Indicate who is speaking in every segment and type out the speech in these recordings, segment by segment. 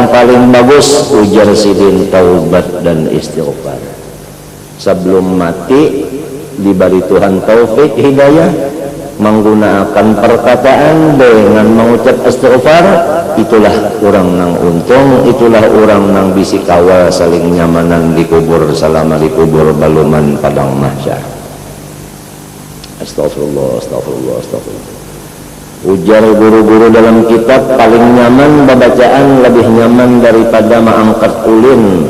Speaker 1: yang paling bagus ujar sidin taubat dan istighfar. Sebelum mati diberi Tuhan taufik hidayah menggunakan perkataan dengan mengucap istighfar, itulah orang nang untung, itulah orang nang bisi kawal saling nyamanan di kubur selama di kubur baluman padang mahsyar. Astagfirullah, astagfirullah, astagfirullah. Ujar guru-guru dalam kitab, paling nyaman bacaan lebih nyaman daripada mengangkat ulin.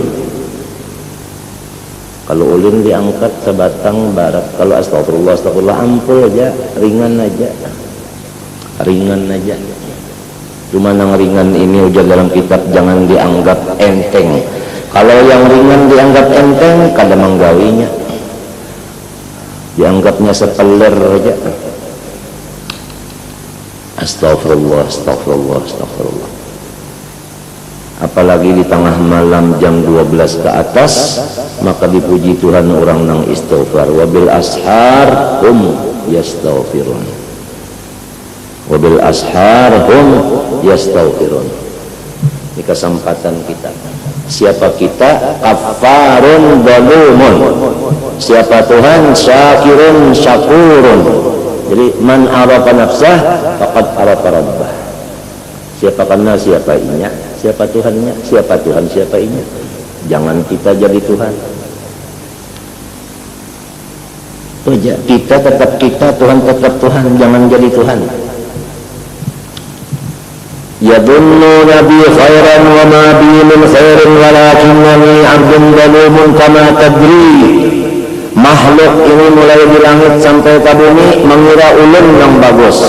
Speaker 1: Kalau ulin diangkat sebatang barat, kalau astagfirullah, astagfirullah ampul aja, ringan aja. Ringan aja. Cuma yang ringan ini ujar dalam kitab jangan dianggap enteng. Kalau yang ringan dianggap enteng, kadang menggawinya. Dianggapnya sepeler aja. Astagfirullah, astagfirullah, astagfirullah. Apalagi di tengah malam jam 12 ke atas, maka dipuji Tuhan orang nang istighfar. Wabil ashar hum yastaghfirun. Wabil ashar hum yastaghfirun. Ini kesempatan kita. Siapa kita? Kafarun zalumun. Siapa Tuhan? Syakirun syakurun. Jadi man arafa nafsah faqad arafa rabbah. Siapa kenal siapa inya, siapa Tuhannya, siapa Tuhan siapa inya. Jangan kita jadi Tuhan. Kita tetap kita, Tuhan tetap Tuhan, jangan jadi Tuhan. Yadunnu nabi khairan wa ma bi min khairin walakinnani 'abdun zalumun kama tadri. Makhluk ini mulai di langit sampai ke bumi mengira ulun yang bagus,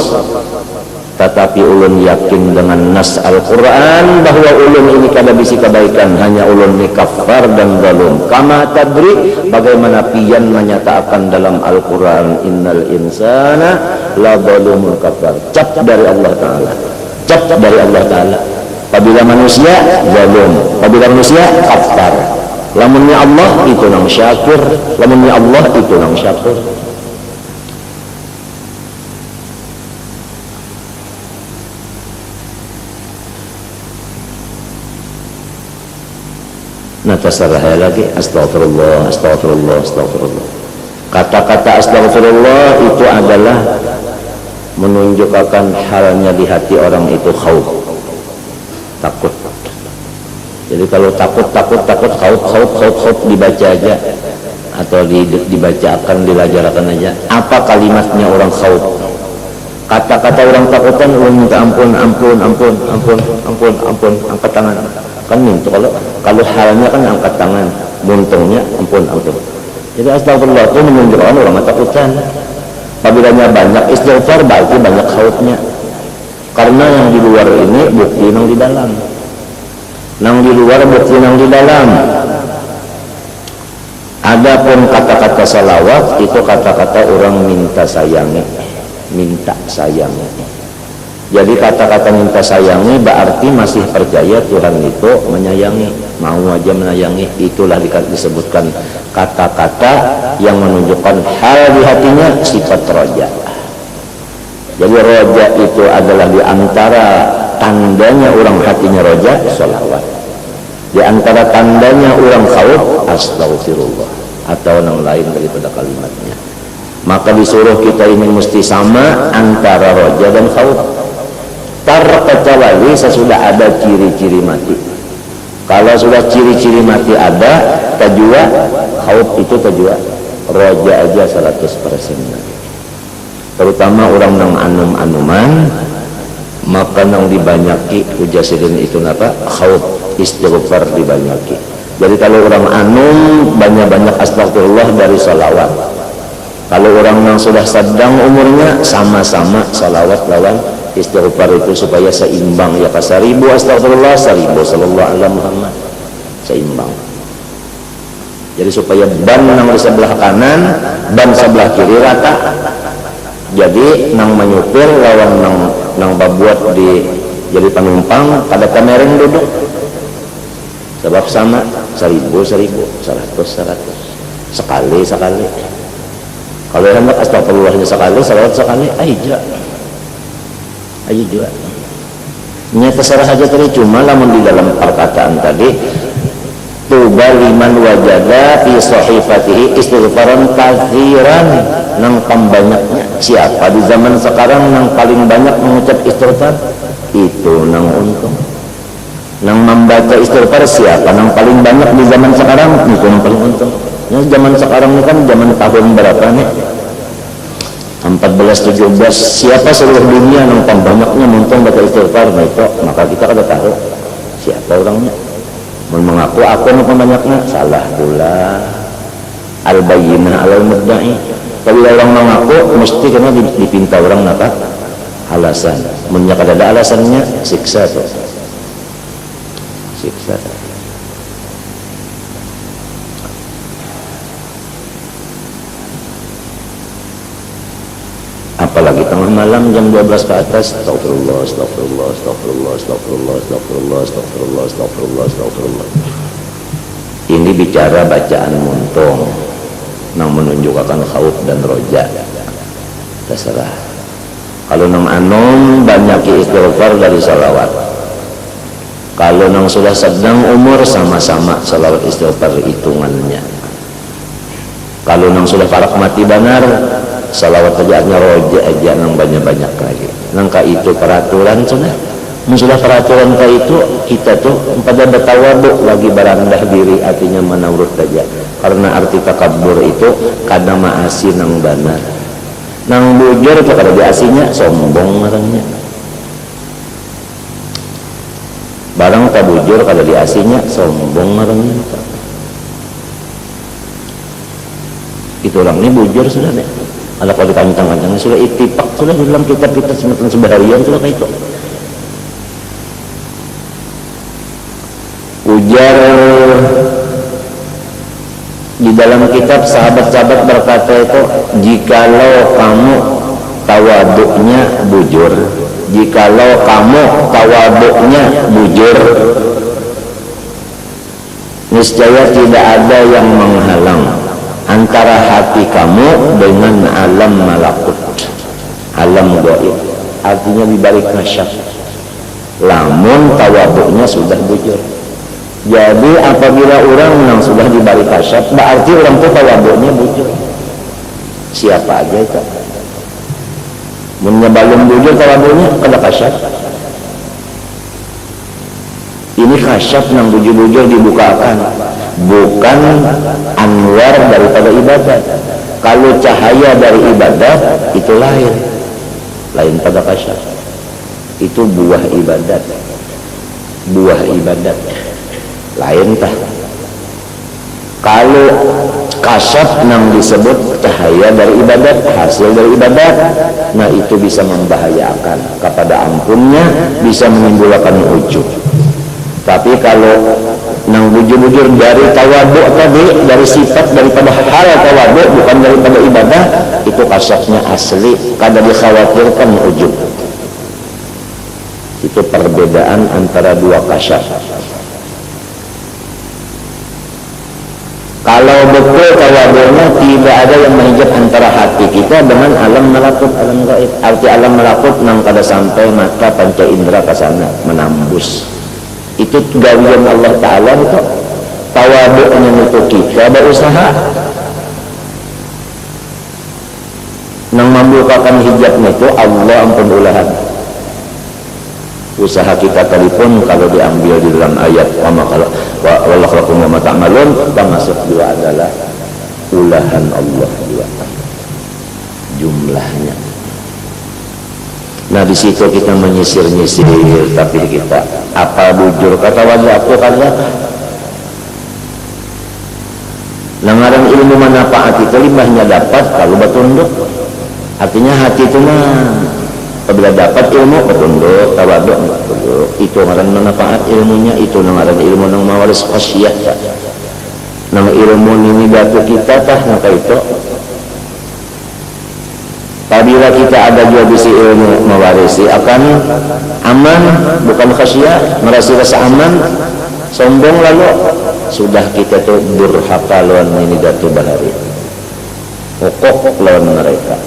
Speaker 1: tetapi ulun yakin dengan nas Al-Quran bahwa ulun ini kada bisi kebaikan, hanya ulun ini kafar dan zalum. Kama tadri, bagaimana pian menyatakan dalam Al-Quran innal insana la zalumun kafar. Cap dari Allah Ta'ala, cap dari Allah Ta'ala. Apabila manusia zalum, apabila manusia kafar. Lamunnya Allah itu nang syakir, lamunnya Allah itu nang syakur. Nah tasarah lagi, astagfirullah, astagfirullah, astagfirullah. Kata-kata astagfirullah itu adalah menunjukkan halnya di hati orang itu khauf, takut. Jadi kalau takut khauf dibaca aja atau dibacakan, dilajarkan aja. Apa kalimatnya orang khauf? Kata-kata orang takutan, minta ampun, angkat tangan. Kan minta kalau halnya kan angkat tangan, buntungnya ampun. Jadi astagfirullah itu menunjukkan orang takutan. Apabila banyak istighfar berarti banyak khaufnya. Karena yang di luar ini bukti yang di dalam. Nang di luar bukti nang di dalam. Adapun kata-kata salawat itu kata-kata orang minta sayangi, minta sayangi. Jadi kata-kata minta sayangi berarti masih percaya Tuhan itu menyayangi, mau aja menayangi. Itulah disebutkan kata-kata yang menunjukkan hal di hatinya, sifat roja. Jadi roja itu adalah di antara tandanya orang hatinya roja, sholawat. Di antara tandanya orang khauf, astagfirullah, atau yang lain daripada kalimatnya. Maka disuruh kita ini mesti sama antara roja dan khauf. Terkecuali sesudah ada ciri-ciri mati. Kalau sudah ciri-ciri mati ada, tajua, khauf itu tajua, roja aja 100%. Terutama orang nang anum-anuman, maka nang dibanyaki ujasidin itu apa? Khauf, istighfar dibanyaki. Jadi kalau orang anum banyak-banyak astagfirullah dari salawat. Kalau orang yang sudah sedang umurnya sama-sama salawat lawan istighfar itu supaya seimbang. Ya 1000 astagfirullah, 1000 sallallahu alaihi Muhammad, seimbang. Jadi supaya ban nang di sebelah kanan, ban sebelah kiri rata. Jadi nang menyupir lawan nang babuat di jadi penumpang pada kamereng duduk. Sebab sama 1000, 100. Sekali. Kalau hendak astagfirullahnya sekali, salawat sekali, aja. Nya terserah saja tadi, cuma lamun di dalam perkataan tuba liman wajada fi sahifatihi istighfaran katsiran, nang pembanyaknya. Siapa di zaman sekarang nang paling banyak mengucap istighfar? Itu nang untung. Nang membaca istighfar siapa nang paling banyak di zaman sekarang? Itu nang paling untung. Ya, zaman sekarang ini kan zaman tahun berapa nih? 14-17. Siapa seluruh dunia nang pembanyaknya untung baca istighfar? Nah itu, maka kita kada tahu siapa orangnya. Mengaku aku nang pembanyaknya, salah pula. Al-bayyinah alal mudda'i. Kalau orang mengaku mesti kena dipinta orang apa? Alasan. Mennya kada ada alasannya, siksa tuh. Siksa. Apalagi tengah malam jam 12 ke atas, astagfirullah, astagfirullah, astagfirullah, astagfirullah, astagfirullah, astagfirullah, astagfirullah, astagfirullah. Ini bicara bacaan muntung nang menunjukkan khauf dan roja. Terserah. Kalau nang anom banyak istighfar dari salawat. Kalau nang sudah sedang umur sama-sama salawat istighfar hitungannya. Kalau nang sudah parak mati benar, salawat ajaannya roja aja nang banyak-banyak lagi. Nangka itu peraturan sudah. Sudah peraturan ka itu kita tuh pada bertawaduk lagi berendah diri, artinya menurut saja. Karena arti takabur itu kada maasi nang benar. Nang bujur itu kada diasinya sombong orangnya. Barang tak bujur kada diasinya sombong orangnya. Itu orang ini bujur sudah deh. Ada kalau dikancang-kancangnya sudah ittifaq sudah dalam kitab-kitab semacam sebaharian sudah kayak itu. Ujar di dalam kitab sahabat-sahabat berkata itu, jikalau kamu tawaduknya bujur, jikalau kamu tawaduknya bujur, niscaya tidak ada yang menghalang antara hati kamu dengan alam malakut, alam gaib, artinya dibalik nasyaf. Lamun tawaduknya sudah bujur. Jadi apabila orang yang sudah dibalik kasyaf, berarti orang itu tawaduknya bujur. Siapa aja itu? Menyebalum bujur tawaduknya kada kasyaf. Ini kasyaf yang bujur-bujur dibukakan, bukan anwar daripada ibadat. Kalau cahaya dari ibadat itu lain pada kasyaf. Itu buah ibadat, buah ibadat. Lain tah. Kalau kasyaf yang disebut cahaya dari ibadat, hasil dari ibadat, nah itu bisa membahayakan kepada ampunnya, bisa menimbulkan ujub. Tapi kalau nang bujur-bujur dari tawaduk tadi, dari sifat daripada hal tawaduk, bukan daripada ibadah, itu kasyafnya asli, kada dikhawatirkan ujub. Itu perbedaan antara dua kasyaf. Kalau betul tawaduknya tidak ada yang menghijab antara hati kita dengan alam malakut, alam gaib. Arti alam malakut nang kada sampai mata panca indera ke sana menambus. Itu gawian Allah Ta'ala itu. Tawaduknya itu kita berusaha nang membukakan hijabnya itu Allah ampun ulahan. Usaha kita telepon kalau diambil di dalam ayat walakhlakum wa mata'malun, termasuk juga adalah ulahan Allah juga jumlahnya. Nah di situ kita menyisir-nyisir, tapi kita apa bujur kata wajah aku kata langaran ilmu manfaat itu limbahnya dapat kalau bertunduk. Artinya hati itu mah apabila dapat ilmu bertunduk, tawaduk bertunduk, itu ngaran manfaat ilmunya, itu ngaran ilmu nang mawaris khasyah, nang ilmu ini datu kita tah maka itu. Apabila kita ada juga bisi ilmu mewarisi akan aman, bukan khasyah, merasa rasa aman, sombong lalu sudah kita tuh durhaka lawan ini datu bahari. Pokok lawan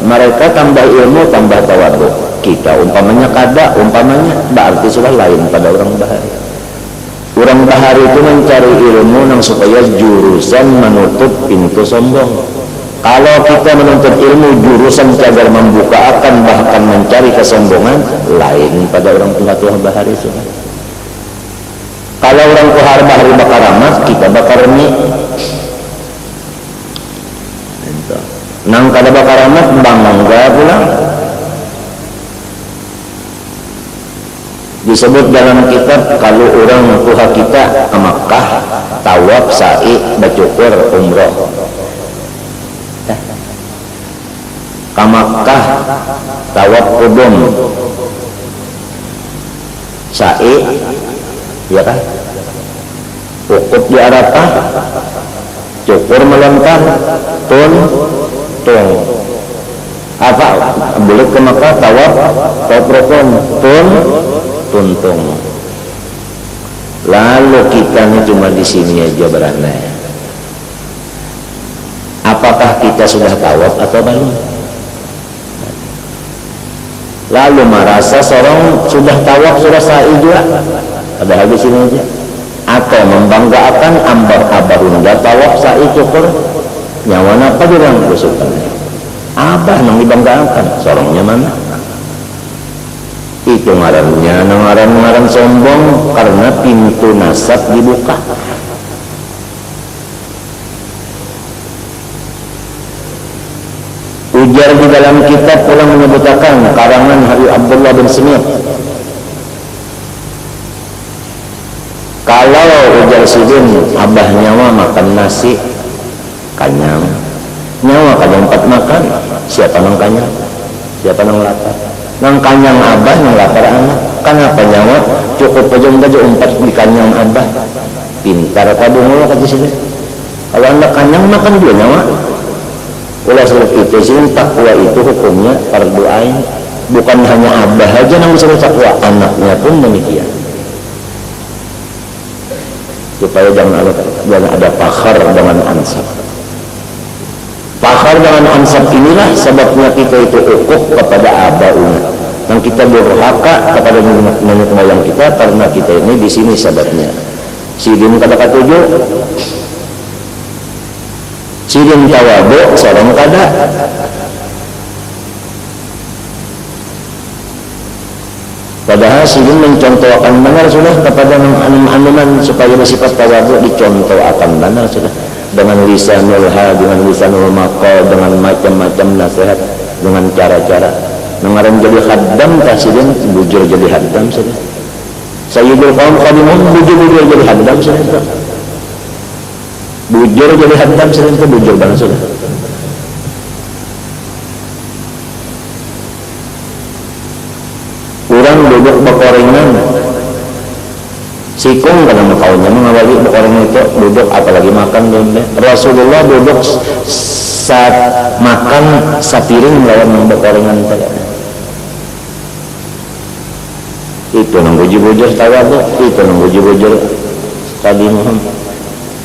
Speaker 1: mereka tambah ilmu tambah tawaduk. Kita umpamanya kada, umpamanya berarti sudah lain pada orang bahari. Orang bahari itu mencari ilmu nang supaya jurusan menutup pintu sombong. Kalau kita menuntut ilmu jurusan cagar membuka akan bahkan mencari kesombongan, lain pada orang pengatuh bahari itu. Kalau orang kuhar bahari bakar amat, kita bakar mie. Nang kada bakar amat bangga pulang. Disebut dalam kitab kalau orang tuha kita ke Makkah tawaf sa'i bacukur umroh ke Makkah tawaf kudum sa'i ya kan ukut di Arafah cukur melempar tun apa boleh ke Makkah tawaf rukun tuntung. Lalu kita ini cuma di sini aja beranai. Apakah kita sudah tawaf atau belum? Lalu merasa seorang sudah tawaf sudah sa'i juga, padahal di sini aja. Atau membanggakan ambar abarunda tawaf sa'i cukur nyawa apa dia yang berusukan? Abah yang dibanggakan, seorangnya mana? Itu ngarannya ngaran sombong karena pintu nasab dibuka. Ujar di dalam kitab pulang menyebutkan karangan Habib Abdullah bin Semir. Kalau ujar sidin abah nyawa makan nasi kanyang, nyawa kada empat makan, siapa nang kanyang, siapa nang lapar? Nang kanyang abah nang lapar anak. Kenapa nyawa cukup pejong baju empat di kanyang abah? Pintar kadung lo kaji sini. Kalau anak kanyang makan dia nyawa. Ulah sebab itu sih takwa itu hukumnya fardu ain. Bukan hanya abah aja nang bisa takwa, anaknya pun demikian. Supaya jangan ada pakhar dengan ansab. Pakhar dengan ansab inilah sebabnya kita itu ukuk kepada abauna. Dan kita berhaka kepada nenek moyang kita karena kita ini di sini sebabnya. Sidin kada katuju, sidin tawadu, seorang kada. Padahal sidin mencontohkan benar sudah kepada anuman supaya bersifat tawadu dicontohkan benar sudah. Dengan lisanul hal, dengan lisanul maqal, dengan macam-macam nasihat, dengan cara-cara. Nengaran jadi haddam kasihkan bujur jadi haddam saja. Sayyidul qaum qadimun bujur jadi haddam saja. Bujur jadi haddam saja itu bujur banget sudah. Kurang duduk bekorengan. Sikung kadang kawannya mengawali bekorengan itu duduk apalagi makan dulu. Rasulullah duduk saat makan sapiring melawan bekorengan saja. Itu nang bujur-bujur tawadu, itu nang bujur-bujur tadi Muhammad.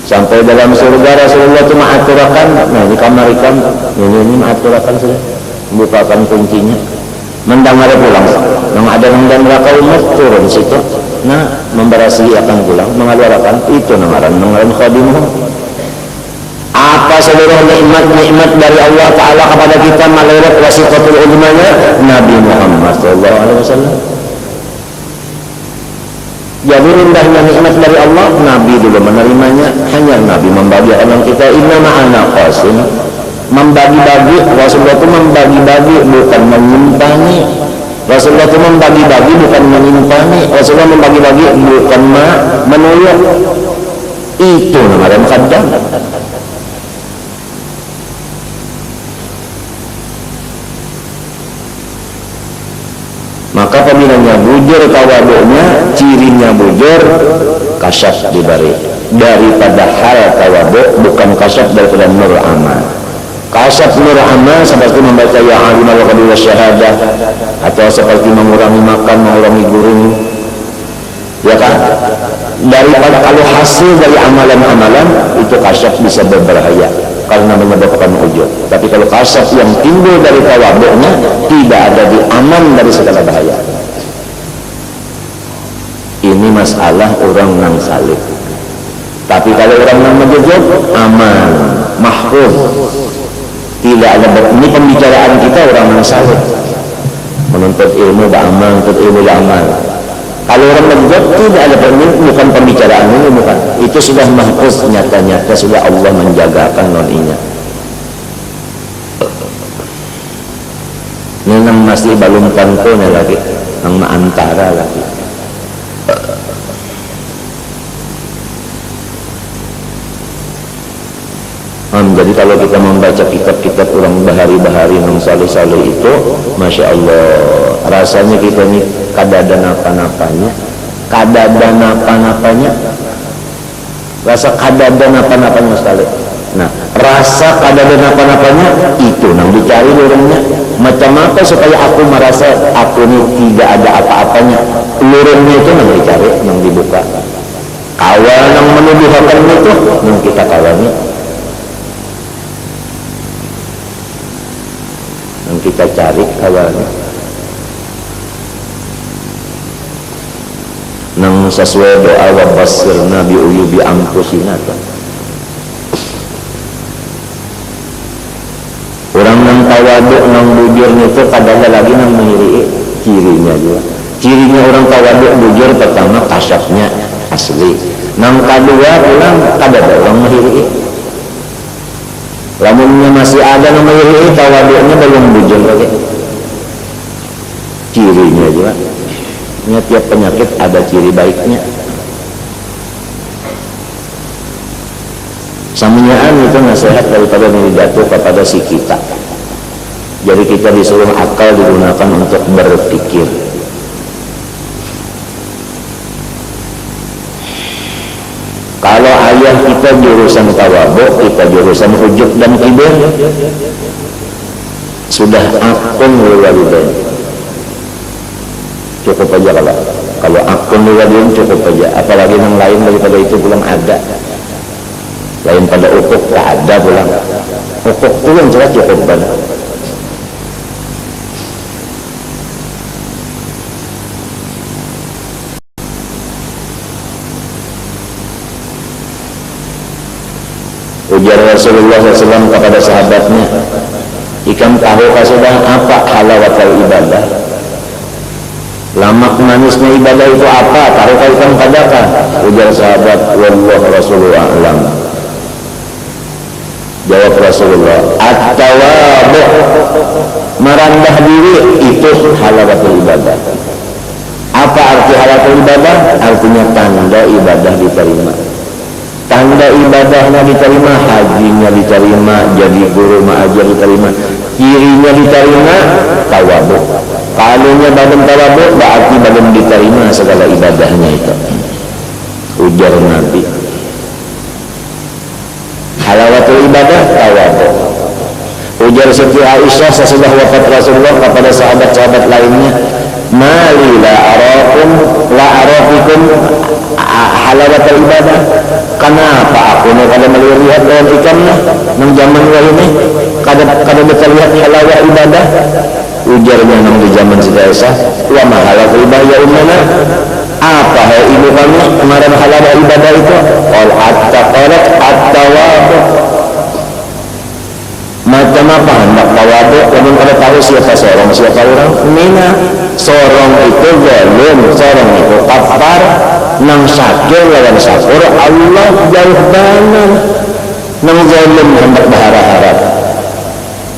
Speaker 1: Sampai dalam surga Rasulullah itu mengaturakan, nah di kamar ikan, ini mengaturakan sudah, bukakan kuncinya, mendengar pulang, yang ada yang dan neraka umat turun situ, nah memberasi akan pulang, mengaturakan itu nangaran khadimuh. Apa seluruh nikmat dari Allah Taala kepada kita malaikat wasiqatul ulumanya Nabi Muhammad SAW. Jadi rendahnya nikmat dari Allah, Nabi dulu menerimanya. Hanya Nabi membagi anak kita inna ma'ana qasim, membagi-bagi. Rasulullah itu membagi-bagi bukan menyimpani. Rasulullah itu membagi-bagi bukan menyimpani. Rasulullah membagi-bagi bukan menuyuk. Itu namanya khaddam. Maka pemilihnya bujur tawaduknya, cirinya bujur kasyaf diberi daripada hal tawaduk, bukan kasyaf daripada nur amal. Kasyaf nur amal seperti membaca ya alimul qadri wasyahadah, atau seperti mengurangi makan, mengurangi guring, ya kan? Daripada kalau hasil dari amalan-amalan itu kasyaf bisa berbahaya karena menyebabkan ujub. Tapi kalau kasyaf yang timbul dari tawaduknya tidak ada di aman dari segala bahaya. Ini masalah orang nang salib. Tapi kalau orang nang menjejok aman, mahfuz. Tidak ada, ini pembicaraan kita orang nang salib. Menuntut ilmu beramal, menuntut ilmu beramal. Kalau orang menjejok tidak ada, bukan pembicaraan ini, bukan. Itu sudah mahfuz, nyata-nyata sudah Allah menjagakan non-inya. Ini nang masih balum kantonya lagi, nang antara lagi. Jadi kalau kita membaca kitab-kitab orang bahari-bahari nang salih-salih itu, Masya Allah, rasanya kita ini kadada napa-napanya, rasa kadada napa-napanya sekali. Nah, rasa kadada napa-napanya itu nang dicari lurungnya. Macam apa supaya aku merasa aku ini tidak ada apa-apanya? Lurungnya itu nang dicari, nang dibuka. Kawal nang menuduhkan itu, nang kita kawalnya. Nang kita cari kawalnya. Nang sesuai doa wa basirna bi uyubi anfusina. Orang nang tawaduk nang bujur itu kadang lagi nang mengirii cirinya juga. Cirinya orang tawaduk bujur pertama kasyafnya asli. Nang kedua pulang kadang orang mengirii. Lamunnya masih ada nang mengirii tawaduknya belum bujur lagi. Cirinya juga. Ini tiap penyakit ada ciri baiknya. Saminyaan itu nasihat daripada jatuh kepada si kita. Jadi kita disuruh akal digunakan untuk berpikir. Kalau ayah kita jurusan tawadhu, kita jurusan ujub dan kibir, sudah akun walidain. Cukup aja kalau akun walidain cukup aja. Apalagi yang lain daripada itu belum ada. Lain pada ukuk tak ada pulang. Ukuk itu yang jelas cukup pada. Ujar Rasulullah SAW kepada sahabatnya, "Ikam tahukah sudah apa halawatul ibadah? Lamak manisnya ibadah itu apa? Tahukah ikam kadakah?" Ujar sahabat, "Wallahu Rasulullah a'lam." Jawab Rasulullah, "At-tawadhu, merendah diri itu halawatul ibadah." Apa arti halawatul ibadah? Artinya tanda ibadah diterima. Tanda ibadahnya diterima, hajinya diterima, jadi guru mengajar diterima, cirinya diterima, tawadhu. Kalaunya badan tawadhu, berarti badan diterima segala ibadahnya itu. Ujar Nabi, halawatul ibadah tawadhu. Ujar Siti Aisyah sesudah wafat Rasulullah kepada sahabat-sahabat lainnya, "Mali la arafikum halawatul ibadah." Kenapa aku nih kada melihat dalam ikamnya nang zaman ini kada terlihat halawah ibadah? Ujarnya nang di zaman Siti Aisyah, "Wa ma halawatul ibadah ya ummana?" Apa hai ibu kami kemarin halawah ibadah itu? Qul at-tawadhu. Macam apa hendak tawadhu? Namun kada tahu siapa seorang, siapa orang. Mina seorang itu zalim, seorang itu kafar, nang syakir lawan syukur Allah jauh banan. Nang zalim hendak berharap-harap,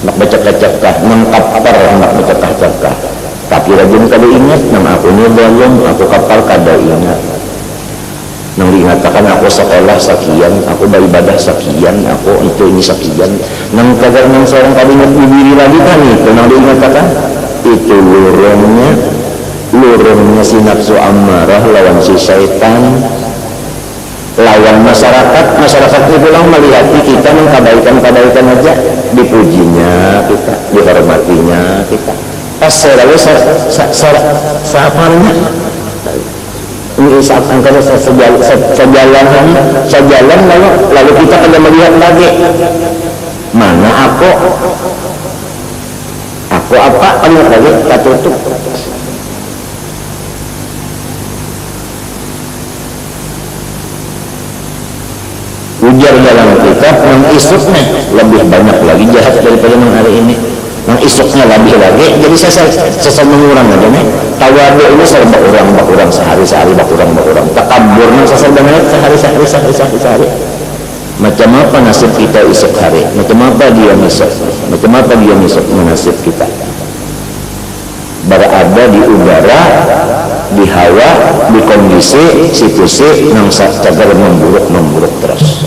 Speaker 1: hendak bercakap-cakap, nang kafar hendak bercakap-cakap. Tapi rajin kada ingat, nang aku ni zalim, aku kafar kada ingat. Nang diingatkan aku sekolah sekian, aku beribadah sekian, aku itu ini sekian. Nang kadang nang seorang kali ingat diri lagi kan itu nang diingatkan itu lurungnya si nafsu amarah lawan si syaitan, lawan masyarakat itu pulang melihat kita nang kebaikan aja, dipujinya kita, dihormatinya kita. Pas selalu saparnya ini saat angkanya sejalan lalu kita akan melihat lagi mana aku apa lagi kita tutup. Ujar dalam kitab mengisuknya lebih banyak lagi jahat daripada yang hari ini. Mengisuknya lebih lagi, jadi saya mengurang aja nih. Tawadu ini serba orang sehari bakurang. Takaburna saya banget sehari. Macam apa nasib kita isuk hari? Macam apa dia misuk nasib kita? Berada di udara, di hawa, di kondisi situasi yang cagar memburuk terus.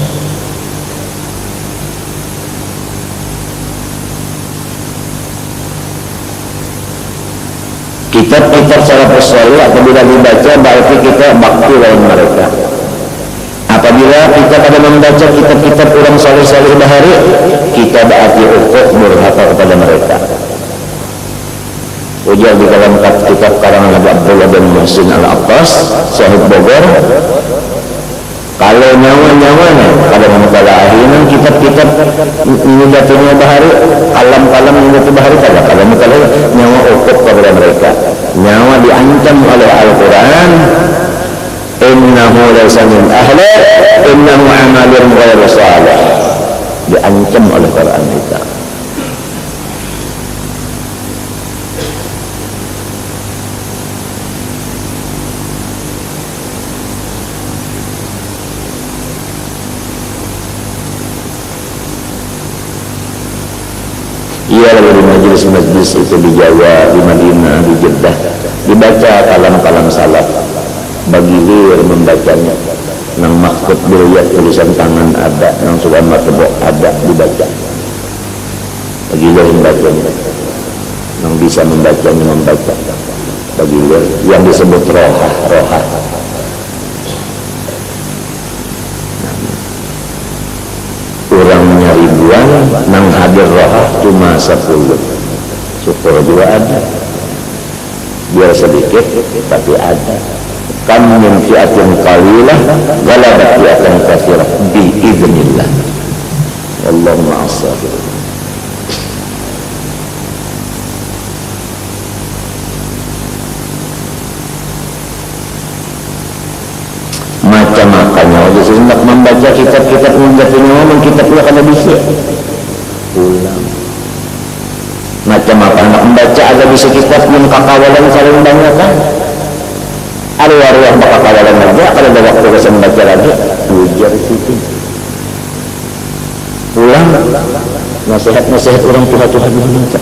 Speaker 1: Kitab-kitab salafus saleh apabila dibaca berarti kita bakti lawan mereka. Apabila kita pada membaca kitab-kitab orang saleh-saleh bahari, kita berarti ukhuwah durhaka kepada mereka. Ujar di dalam kitab karangan Abu Abdullah bin Muhsin Al-Abbas, Syahid Bogor, kalau nyawa-nyawanya pada masalah akhiran kitab-kitab ini jatuhnya bahari, kalam-kalam ini jatuh bahari kalau nyawa ukhuwah kepada mereka. Nyawa diancam oleh Al-Quran, innahu laysa min ahli, innahu amalun ghairu salih. Diancam oleh Quran kita. Ia lalu di majlis-majlis itu di Jawa, di Madinah, di Jeddah dibaca kalam-kalam salaf, bagi lir membacanya, nang maksud biliat tulisan tangan ada, nang sudah matebok ada, dibaca bagi lir membacanya, nang bisa membacanya membaca bagi lir yang disebut rohah. Orangnya ribuan, nang hadir rohah cuma 10. Syukur juga ada, biar sedikit tapi ada. Kam min fi'atin qalilah ghalabat fi'atan katsirah biiznillah. Wallahu ma'as-sabirin. Macam-macamnya wajah hendak membaca kitab-kitab menjatuhnya ngomong kitabnya kada bisa ulang. Macam apa hendak membaca ada bisa kitab yang kakawalan saling banyak kan, ada waruah kakawalan aja kalau ada waktu bisa membaca lagi ujar situ ulang nasihat orang Tuhan minta.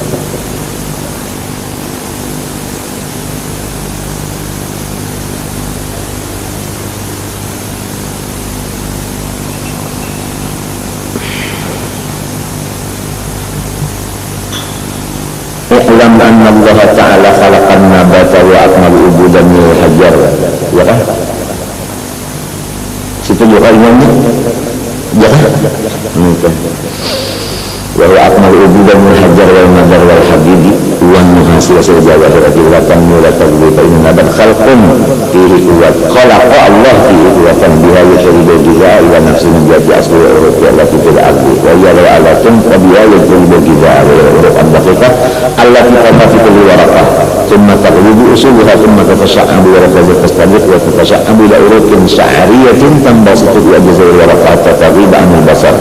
Speaker 1: I'lam anna Allah Ta'ala khalaqan nabata wa akmal ubudan min hajar. Ya kan? Situ juga imamnya. Ya kan? Wa akmal ubudan min hajar wal madar wal hadidi wa nuhasi wasil jawahirati wa tamula tagliba in nabat khalqun fihi kuwat khalaqa Allah fihi kuwatan biha yushribu jizaa ila nafsi menjadi asli wa uruti Allah tidak abdi wa yala alatun qabiha yushribu jizaa wa urut al-daqiqah Allah kita fi kulli waraqah thumma taghlibu usulha thumma tatasha'abu wa tastabiq wa tatasha'abu ila urutin sya'ariyatin tambasitu bi ajzai waraqah tataghiba anil basar.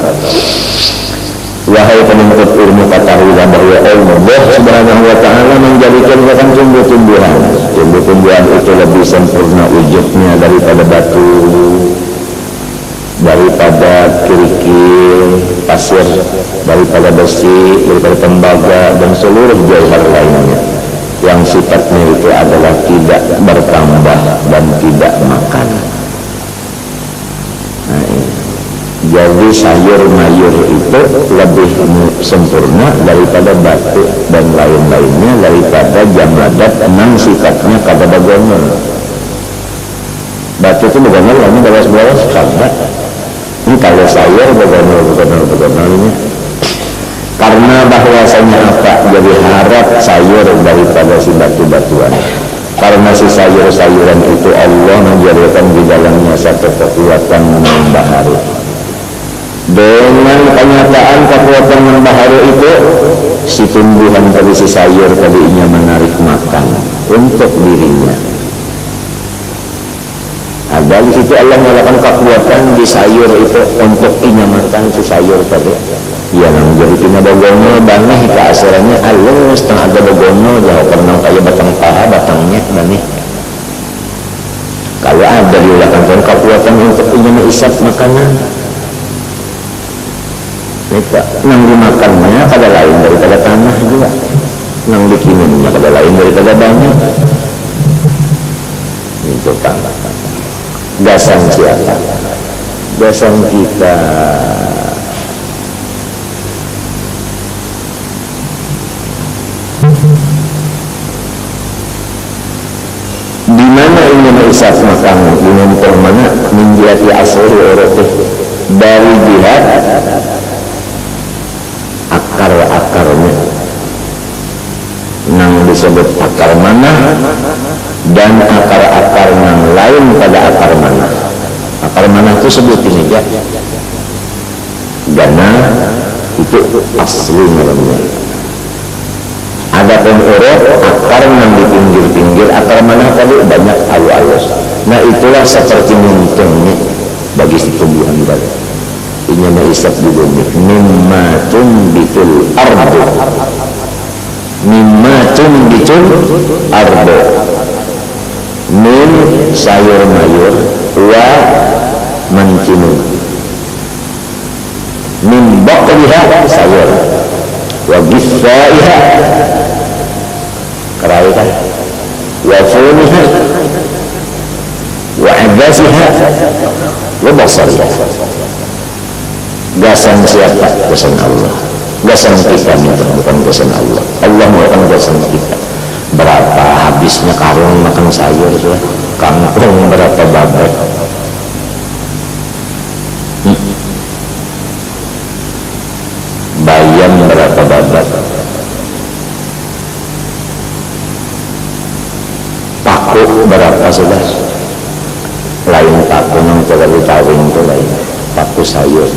Speaker 1: Wahai penuntut ilmu, ketahuilah bahwa Allah Subhanahu wa Ta'ala menjadikan bahkan tumbuh-tumbuhan itu lebih sempurna wujudnya daripada batu, daripada kerikil, pasir, daripada besi, daripada tembaga dan seluruh jauhar lainnya yang sifatnya itu adalah tidak bertambah dan tidak makan. Jadi sayur mayur itu lebih sempurna daripada batu dan lain-lainnya, daripada jamadat enam sifatnya kada bagonol. Batu itu bagonol, ini bawas-bawas kada. Ini kalau sayur bagonol ini. Karena bahwasanya apa? Jadi harap sayur daripada si batu-batuan. Karena si sayur-sayuran itu Allah menjadikan di dalamnya satu kekuatan membahari. Dengan kenyataan kekuatan membahari itu, si tumbuhan tadi, si sayur tadinya menarik makan untuk dirinya. Ada di situ Allah melakukan kekuatan di sayur itu untuk inyamatan si sayur tadi. Ya nang jadi tina bogono baneh ke asarannya halus tang ada bogono jauh pernah kayak batang paha batangnya baneh. Kalau ada dilakukan kekuatan untuk inyam isap makanan. Mereka nang dimakannya kada lain daripada tanah juga. Nang dikiminnya kada lain daripada banyak. Itu kan gasan siapa? Gasan kita. Di mana ingin isaf makan dinuntun mana menjadi asli Eropa dari jihad akar-akarnya nang disebut akar mana dan akar-akar yang lain pada akar mana itu sebutin aja dana itu asli namanya. Ada pun urut akar yang di pinggir-pinggir akar mana tadi banyak halus. Nah itulah seperti muntungnya bagi si tumbuhan baru. Ini merisap di bumi. Mimma tumbitul ardu. Mimma tumbitul ardu. Min sayur mayur wa mantinun. Min bakliha sayur wa githaiha keraikan wa funiha wa adasiha wa basariha. Gasan siapa? Gasan Allah. Gasan kita minta bukan gasan Allah. Allah bukan gasan kita. Berapa habisnya karung makan sayur sudah, kangkung berapa babak. Bayam berapa babak. Paku berapa sudah. Lain paku yang telah ditawin itu lain. Paku sayur.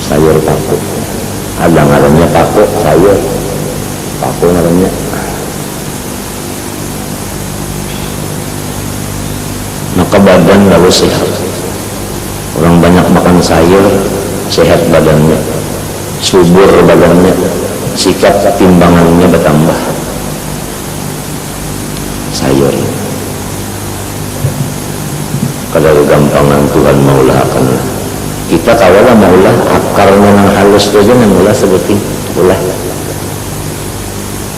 Speaker 1: Sayur paku. Ada ngarannya paku sayur. Paku ngarannya. Maka badan lalu sehat. Orang banyak makan sayur, sehat badannya, subur badannya, sikap timbangannya bertambah. Sayur. Kalau gampangan Tuhan maulah akan kita kawalah maulah akarnya yang halus saja yang maulah sebutin ulah.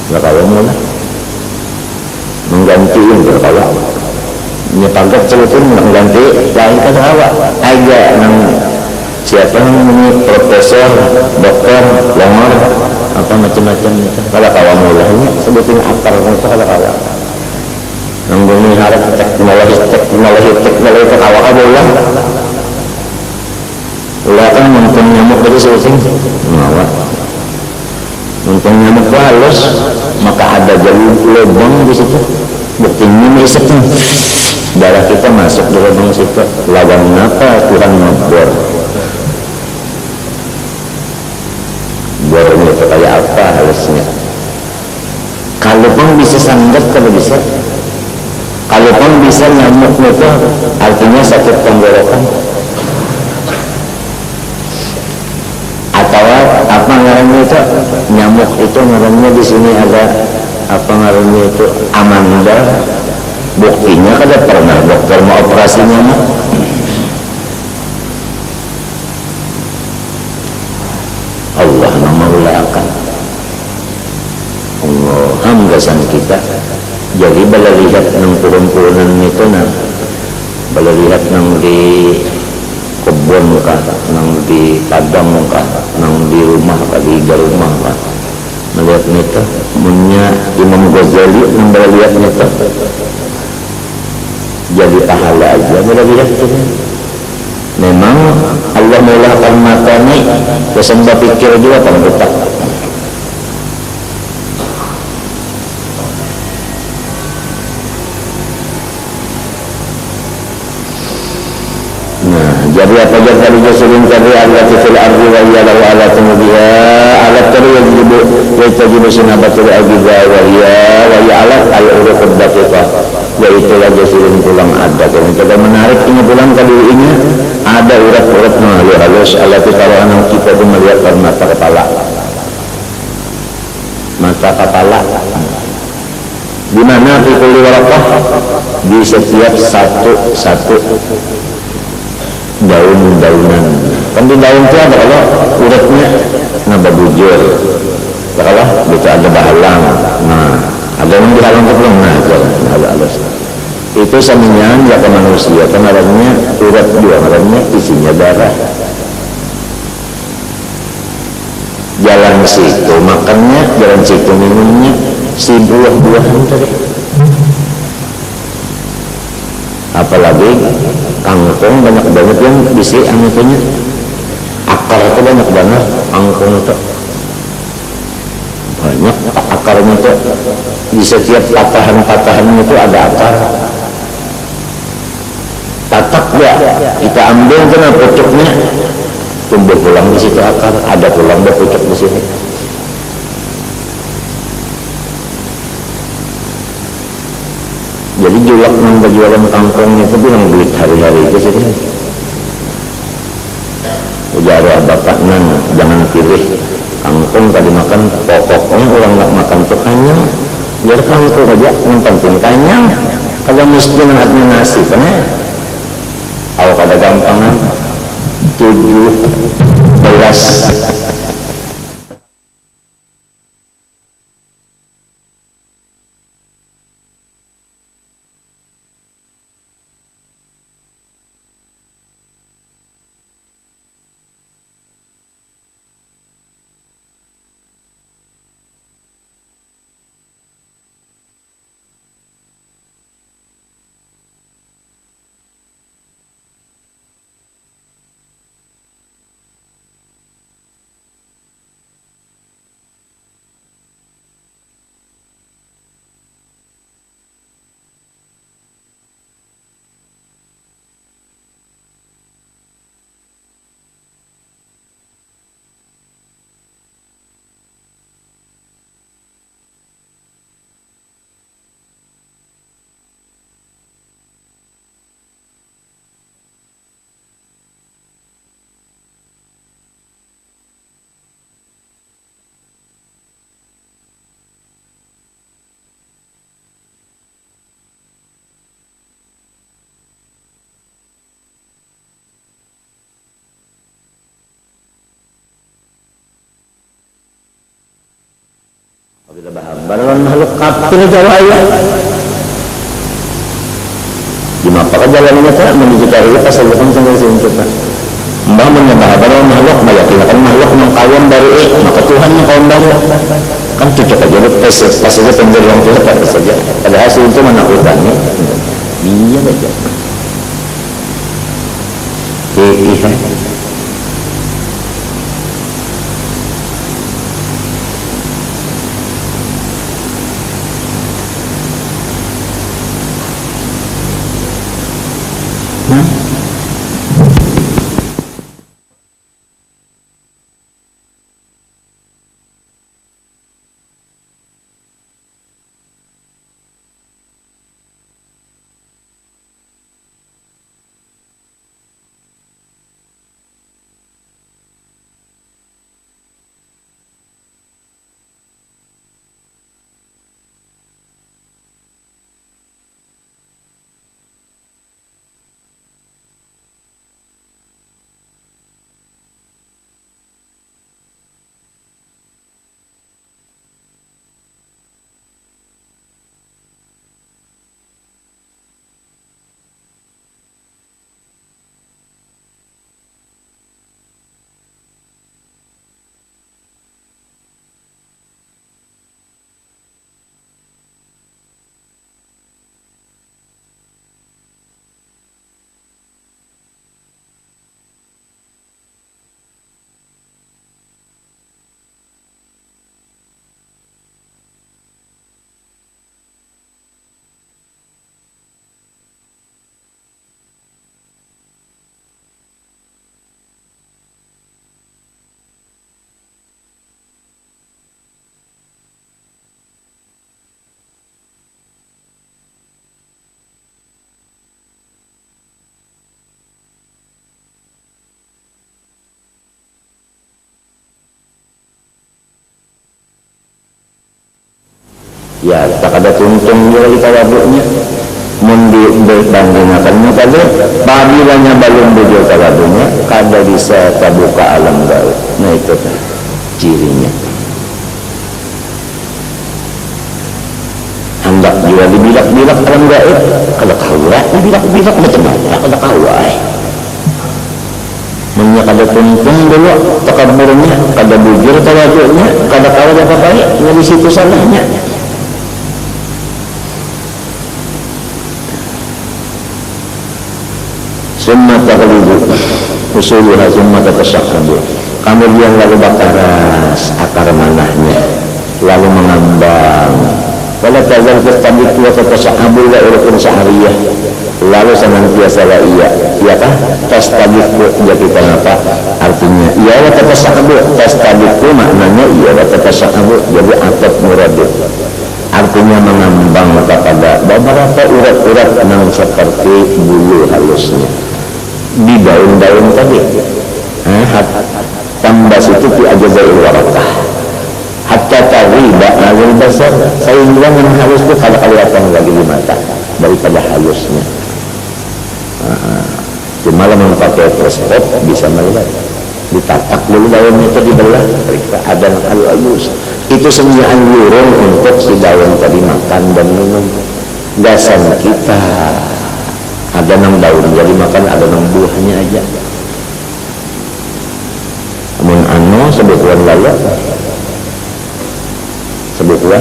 Speaker 1: Nggak kawa maulah menggantiin berkawa. Nyepagat celupin mengganti lain kan awak aja nang siapa namanya profesor, dokter, longor apa macam-macam itu. Kalau kawan mulanya sebutin akar itu kalau kawan nang bumi harap teknologi itu kawan kawan ulah kan mungkin nyamuk itu sebutin ngawak mungkin nyamuk halus maka ada jalur lubang di situ buktinya mesepnya darah kita masuk di lubang situ. Lawan apa Tuhan membor bornya itu kayak apa halusnya. Kalau pun bisa sanggap kalau bisa. Kalau pun bisa nyamuk itu artinya sakit tenggorokan. Atau apa ngarannya itu nyamuk itu ngarannya di sini ada apa ngarannya itu amanda. Buktinya kada pernah dokter mau operasi nyamuk. Allah memulakan Allah hamgasan kita. Jadi bala lihat nang turun-turunan itu bala lihat nang di kebun kah, nang di padang kah, nang di rumah kah, di rumah kah. Melihat itu punya Imam Ghazali nang bala lihat itu jadi pahala aja bila lihat itu. Memang Allah mulakan mata ni kesan berpikir juga pembuka. Nah, jadi apa yang tadi jasulun tadi Allah fil ardi wa hiya lahu alatun biha alat tadi yajibu sinabatul agiza wa hiya alat al-uruqud daqiqah yaitulah jasirin pulang ada. Kalau kita menarik ini pulang kali ini ada urat-urat halus Allah itu kalau anak kita itu melihat dari mata kepala di mana fi kulli waraqah di setiap satu daun-daunan. Kan di daun itu ada kalau uratnya nambah bujur, kalau itu ada bahalang, nah ada yang dihalang ke belum, nah itu ada halus. Itu saminya ya ke manusia, kan adanya urat dua, adanya isinya darah. Jalan situ makannya, jalan situ minumnya, si buah-buahan tadi. Apalagi kangkung banyak banget yang bisa punya akar itu banyak banget kangkung itu banyak akarnya itu di setiap patahan itu ada akar. Tatak ya kita ambil kena pucuknya tumbuh pulang di situ akar, ada pulang berpucuk di sini. Jadi julak yang berjualan kangkung itu bilang duit hari-hari itu sih. Ujar bapak nang jangan pilih kangkung tadi makan pokoknya orang nggak makan tuh kanyang. Biar kangkung aja yang penting kanyang. Kalau miskin hatinya nasi kan ya. Kalau pada gampangan 17 bila bahaban makhluk kafir jawaya di maka jalannya tak menuju dari pas sebelum sampai sini kita mbah menyebahaban makhluk meyakinkan makhluk mengkawan dari maka Tuhan mengkawan dari kan cocok aja pas saja penjelasan itu apa saja pada hasil itu menakutannya iya saja iya. ya tak ada tuntung juga di tawaduknya membandingkannya tadi pabilanya balung bujur tawaduknya kada bisa terbuka alam gaib. Nah itu cirinya. Hendak juga dibilak-bilak alam gaib, kada kawa dibilak-bilak macam mana kada kawa mennya kada tuntung dulu takaburnya kada bujur tawaduknya kada kawa apa-apa ya di situ salahnya. Summa taqlidu usuluha summa tatashaqqadu, kemudian lalu bakaras akar manahnya lalu mengambang wala tazal tastabiqu wa tatashaqqabu la urukun sa'ariyah, lalu senantiasa la iya kah tastabiqu ya kita apa artinya iya wa tatashaqqabu, tastabiqu maknanya iya wa tatashaqqabu jadi atap muradif artinya mengambang kepada beberapa urat-urat yang seperti bulu halusnya di daun-daun tadi. Tambah situ fi ajazail warakah hatta taghiba alil basar, sehingga yang halus itu kada kelihatan lagi di mata daripada halusnya. Cuma kalau pakai teleskop bisa melihat, ditatak dulu daunnya itu dibelah, periksa ada yang halus. Itu semuanya anjuran untuk si daun tadi makan dan minum. Gasan kita ada 6 daun jadi makan ada 6 buahnya aja. Mun anu sebutuan lala sebutuan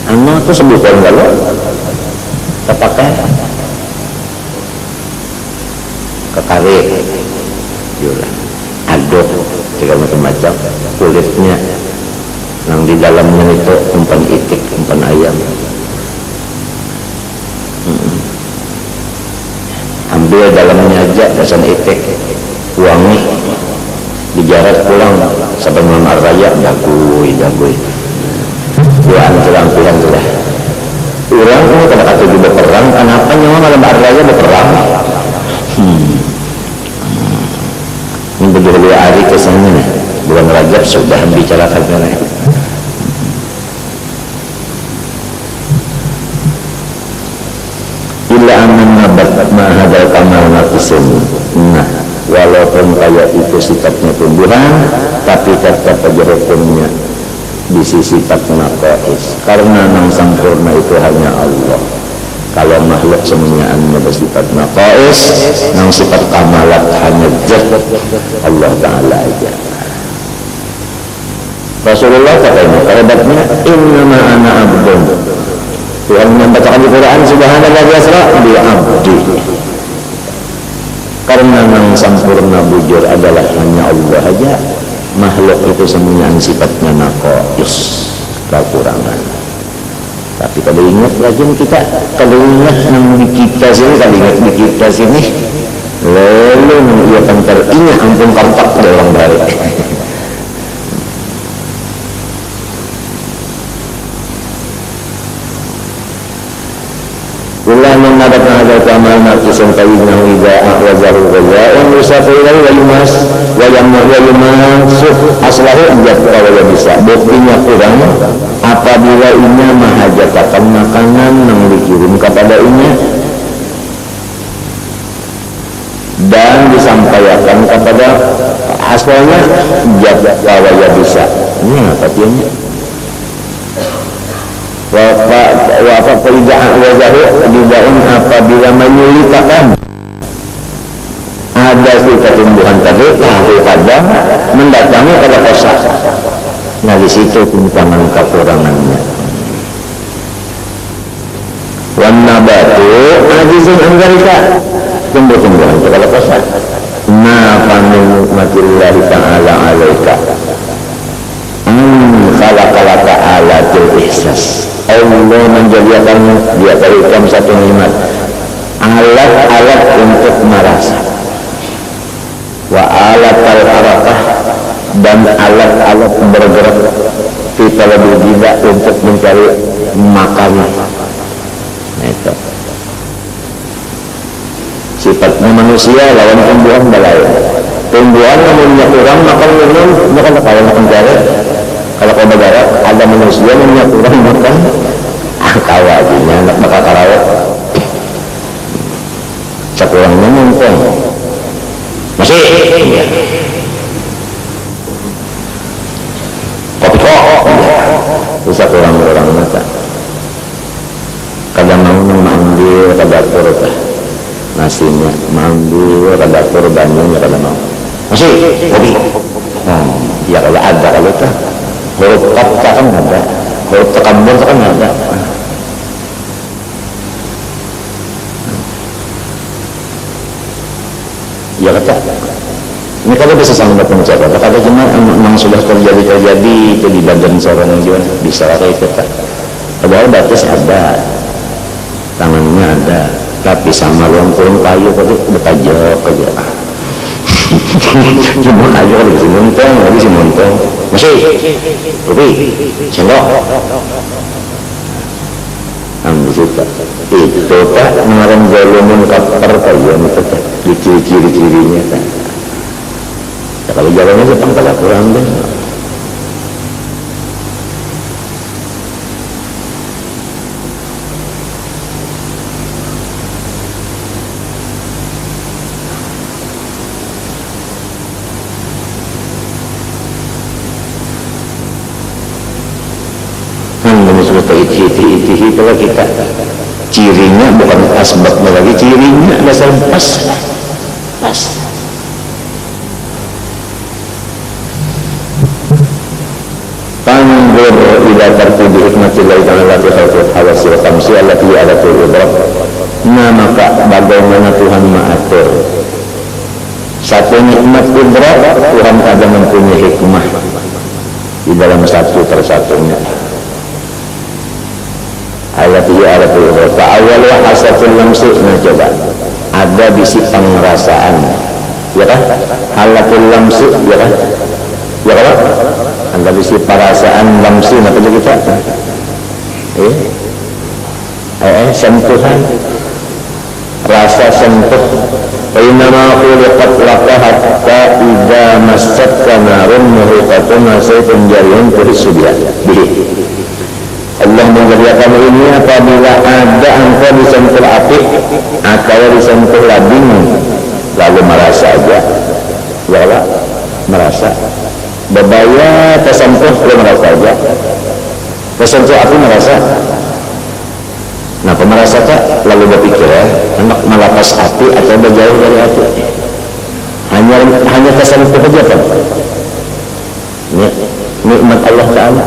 Speaker 1: anu itu sebutuan lala terpakai kekarik yulah aduk segala macam-macam kulitnya yang di dalamnya itu umpan itik umpan ayam. Ambil dalamnya aja pesan itik wangi dijarat pulang sampai malam raya dagui pulang sudah orang ini kata-kata juga perang kenapa nyawa malam raya berperang ini begitu hari kesannya bulan Rajab sudah membicarakan mengenai illa aman nabat mahadal kamal nafisin. Nah walaupun kayak itu sifatnya tumbuhan tapi tetap pejerukunnya di sisi sifat naqais karena yang sempurna itu hanya Allah. Kalau makhluk semuanya bersifat naqais yang sifat kamalat hanya zat Allah Ta'ala aja. Rasulullah katanya kerabatnya innama ana abdun, Tuhan membacakan di Quran subhanallah yasra bi abdi, karena yang sempurna bujur adalah hanya Allah aja. Makhluk itu semuanya sifatnya naqais, kekurangan. Tapi kalau ingat lagi kita, kalau ingat yang di kita sini, kalau ingat di kita sini lalu ia akan teringat ampun kampak dalam hari. Kullah man nabatna hadal kamal naqisan fa'innahu idza ahwazahu ghaza'un yusafu ilaihi wa yumas wa yumasuf aslahu jabta wa bisa. Buktinya kurang apabila inya menghajatkan makanan yang dikirim kepada inya dan disampaikan kepada asalnya jabta wa bisa. Ini apa artinya? Wa peridaan wajahu didaun apabila menyulitakan ada sifat tumbuhan tadi lalu kadang mendatangi pada kosa. Nah di situ tentang kekurangannya. Wan nabatu ajizun anzalika, tumbuh-tumbuhan pada kosa. Nafamin nikmatillahi ta'ala alaika khalaqalaka alatul ihsas. Allah menjadikan dia berikan satu nikmat, alat-alat untuk merasa, wa alat al-harakah, dan alat-alat bergerak, kita lebih tidak untuk mencari makanan. Nah, itu sifatnya manusia lawan tumbuhan balai. Tumbuhan namanya kurang makan minum, makan kalau makan cari. Kalau kau berdarah ada manusia yang kurang makan tawa aja anak bakal karawat sekurangnya mumpung masih kopi kok bisa kurang-kurang mata kadang mau mengambil ke dapur nasinya mengambil ke dapur bandungnya kadang mau masih kopi ya kalau ada kalau itu huruf kata kan ada huruf tekabur kan ada ya kata ini kalau bisa sama pengucapan kata cuma memang sudah terjadi itu di badan seorang juga bisa kayak kita padahal batas ada tangannya ada tapi sama ruang kurung kayu tadi udah tajok aja cuma kayu lagi si montong masih rupi sendok itu tak kemarin jalumun kapar kajian itu tak di ciri-cirinya tak ya, kalau jalannya Jepang tak kurang deh iti kalau kita cirinya bukan asbabnya lagi cirinya dasar pas tanggul ila tartibi hikmatillahi ta'ala fi khalqil hawasi wa tamsi allati ala turudrak nah maka bagaimana Tuhan mengatur satu nikmat kudrat Tuhan ada mempunyai hikmah di dalam satu persatunya alati alatu ta'awwal wa hasatul lamsi nah coba ada bisi pengerasaan ya kan halatul lamsi ya kan ada bisi perasaan lamsi apa kita sentuhan rasa sentuh inama khuliqat laka hatta idza massatka narun muhiqatun nasaytun jariyun tuhisubiha bihi Allah menjadikan ini apabila ada engkau disentuh api atau disentuh labing lalu merasa aja ya Allah merasa bebaya tersentuh lalu merasa aja tersentuh api merasa nah pemerasa tak lalu berpikir ya hendak melepas api atau berjauh dari api hanya tersentuh saja kan nikmat Allah Ta'ala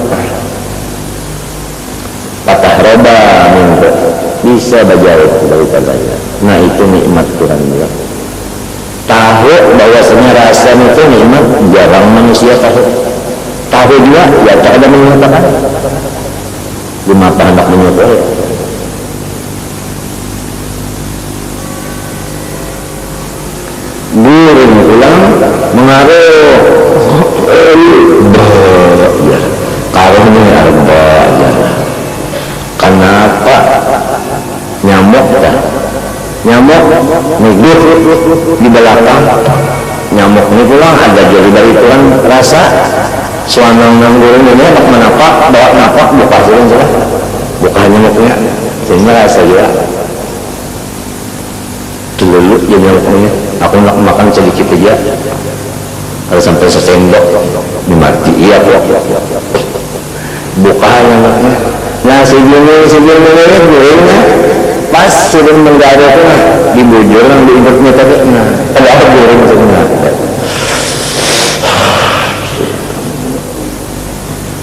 Speaker 1: patah roba minggu bisa berjauh daripadanya nah itu nikmat Tuhan ya. Tahu bahwasanya rasa itu nikmat jarang manusia tahu dia ya tak ada menyatakan lima hendak menyatakan guring pulang mengaruh ya karunya arba ya kenapa nyamuk dah nyamuk migit di belakang nyamuk ini pulang ada jadi dari Tuhan rasa suanang guring ini nak menapak bawa napak buka turun saja buka nyamuknya sehingga rasa juga dulu jadi nyamuknya aku nak makan sedikit aja kalau sampai sesendok dimati iya kok buka nyamuknya nah sebelum guringnya pas sebelum menggara itu dibujur yang diingatnya tadi nah ada apa guring sebenarnya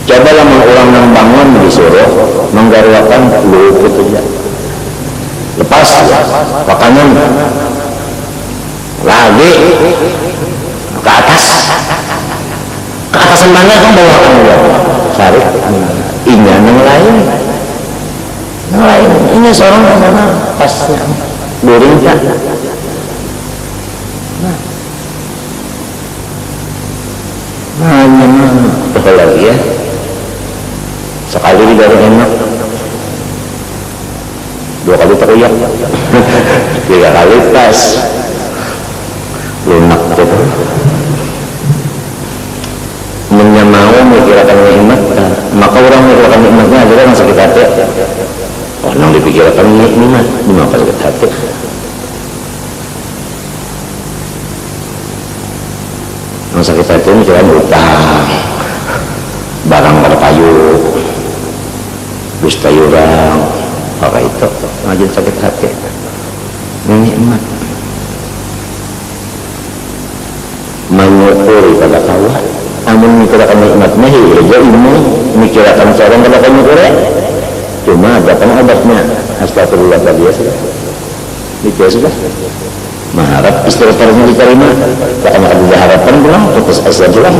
Speaker 1: cobalah mengulang yang bangun disuruh menggarwakan luput aja lepas makanan lagi ke atas mana kan bawa tarik inya yang lain ini seorang mana pas guring tak hanya betul lagi ya sekali baru enak dua kali teriak tiga kali pas lunak gitu menyamau mikirkan nikmat maka orang mikirkan nikmatnya aja kan sakit hati yang sakit hati ini kira utang barang pada payu dusta yurang apa itu ngajin sakit hati nikmat menyukuri pada kawan amun mikirakan nikmat mah ya ilmu mikirakan seorang pada menyukuri cuma ada obatnya astagfirullah tadi ya sudah itu sudah mengharap istighfarnya diterima karena ada harapan pulang putus asa pulang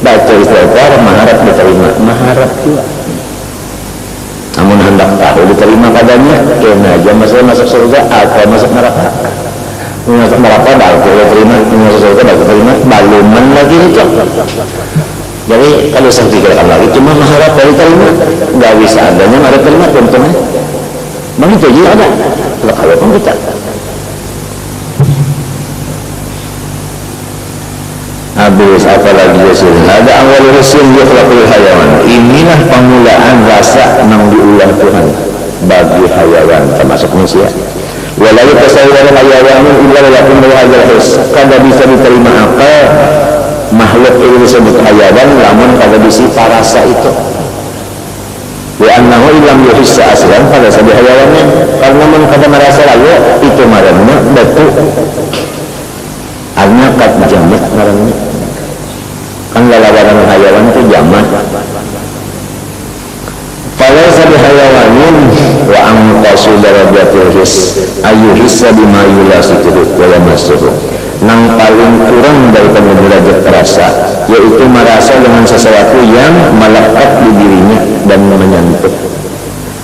Speaker 1: baca istighfar mengharap diterima mengharap juga namun hendak tahu diterima padanya kena aja masalah masuk surga atau masuk neraka masuk neraka baru diterima masuk surga baru diterima baluman lagi itu jadi kalau saya pikirkan lagi cuma mengharap diterima nggak bisa adanya mengharap diterima contohnya bang itu juga ada kalau pun kita habis apalagi hasil ada awal hasil yukhlaqul hayawan inilah permulaan rasa yang diulang Tuhan bagi hayawan termasuk manusia walau tasawwara hayawan illa lakum hadzal his kada bisa diterima akal makhluk itu disebut hayawan namun kada bisa rasa itu wa annahu illam yuhissa aslan pada sabi hayawannya karena man kada merasa lalu itu marahnya betul artinya kat jamak marahnya kan lalawanan hayawan itu jamak falau sabi hayawanin wa amqasu darajatil his ayuhissa bima yulasitu wa yamassuhu nang paling kurang daripada derajat rasa yaitu merasa dengan sesuatu yang melekat di dirinya dan menyentuh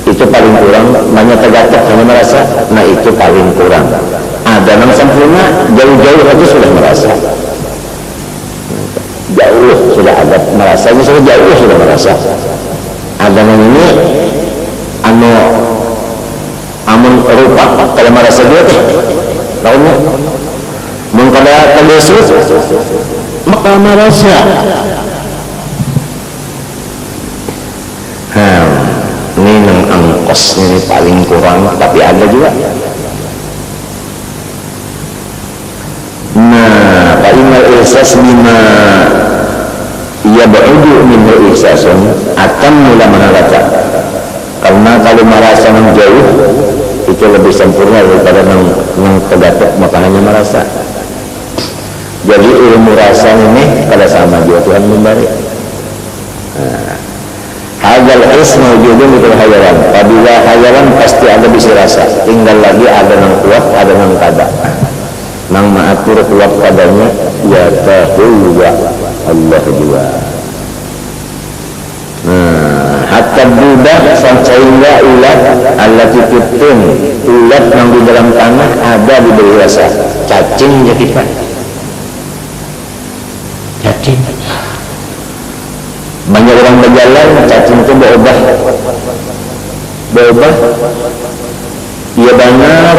Speaker 1: itu paling kurang banyak tergatak hanya merasa nah itu paling kurang ada yang sempurna jauh-jauh saja sudah merasa jauh sudah ada merasa sudah jauh sudah merasa ada yang ini amun rupa kalau merasa dia tahunya mengkada terdesus maka merasa ini yang angkos ini paling kurang tapi ada juga nah fa'imal ihsas bima yab'udu minhu ihsasun akan mula menalaka karena kalau merasa menjauh itu lebih sempurna daripada yang terdapat makanya merasa jadi ilmu rasa ini pada sama juga Tuhan memberi hadal is mawjudun di hayawan apabila hayawan pasti ada bisa rasa tinggal lagi ada yang kuat ada yang kada nang maatur kuat kadanya ya tahu wa Allah juga hatta budak sehingga ulat allati tutun ulat yang di dalam tanah ada diberi rasa cacing ya kita cacing banyak orang berjalan cacing itu berubah iya benar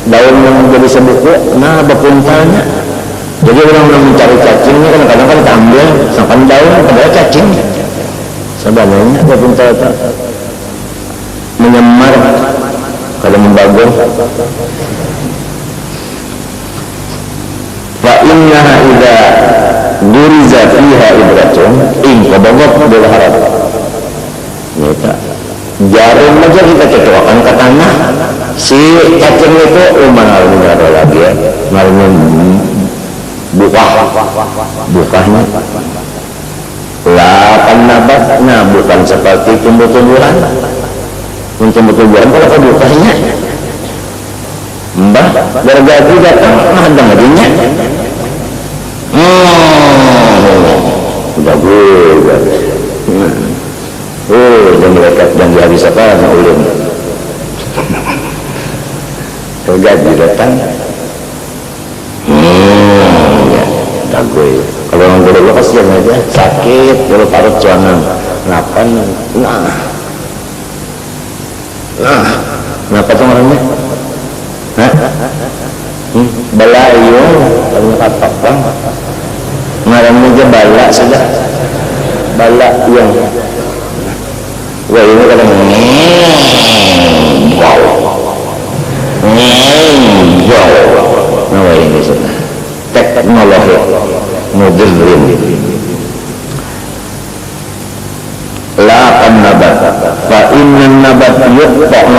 Speaker 1: daun yang jadi sebuku nah berpuntalnya jadi orang mencari cacingnya kadang-kadang kan kita ambil sampai daun padahal cacing sebenarnya berpuntal itu menyemar kalau membagus fa innaha idza duriza fiha ibratun in qabadat bil harab nyata jarum aja kita cocokkan ke tanah si cacing itu umar lagi ya malunya bukahnya lapan nabat nah bukan seperti tumbuh-tumbuhan tumbuh-tumbuhan kalau bukahnya mbah gargaji datang ada ngadinya udah gue dan mereka dan dihabiskan ulun gargaji datang ya udah gue kalau orang gue kasihan aja sakit kalau parut cuanan napan kenapa tuh orangnya bala iyo kalau kapak bang ngaramnya aja bala sudah bala yang wah ini kadang wow wow nah ini sudah teknologi modern la akan nabat fa innan nabat yuqta'u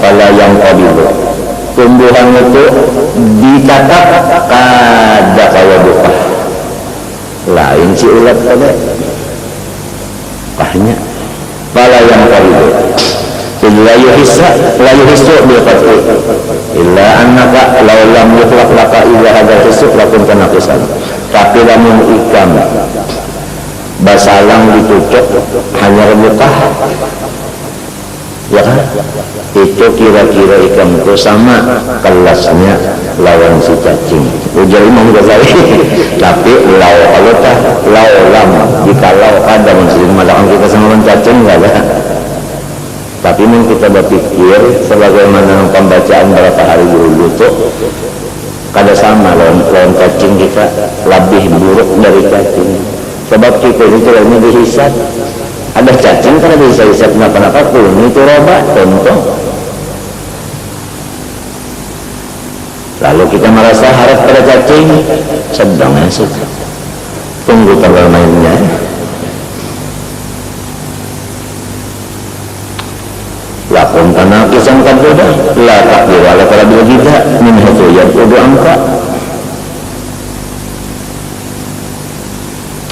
Speaker 1: fala yanqabidu tumbuhan itu ditatak kada kaya buka lain si ulat pada kahnya fala yanqabidu la yuhissu bil qat'i illa annaka law lam yutlaq laka illa hadha hissu lakun tanaqisan tapi lamun ikam basalang ditutup hanya remukah ya kan itu kira-kira ikam itu sama kelasnya lawan si cacing ujar Imam Ghazali tapi lau kalau tak lau lama jika lau ada maksudnya melawan kita sama cacing enggak ada tapi memang kita berpikir sebagaimana pembacaan berapa hari dulu itu kada sama lawan cacing kita lebih buruk dari cacing sebab kita itu ini dihisap ada cacing karena bisa hisap kenapa-napa pun itu roba contoh lalu kita merasa harap pada cacing sedang masuk tunggu tanggal mainnya lakon tanah kisah kadoda la takdir ala kala bila kita min hatu yang kudu angka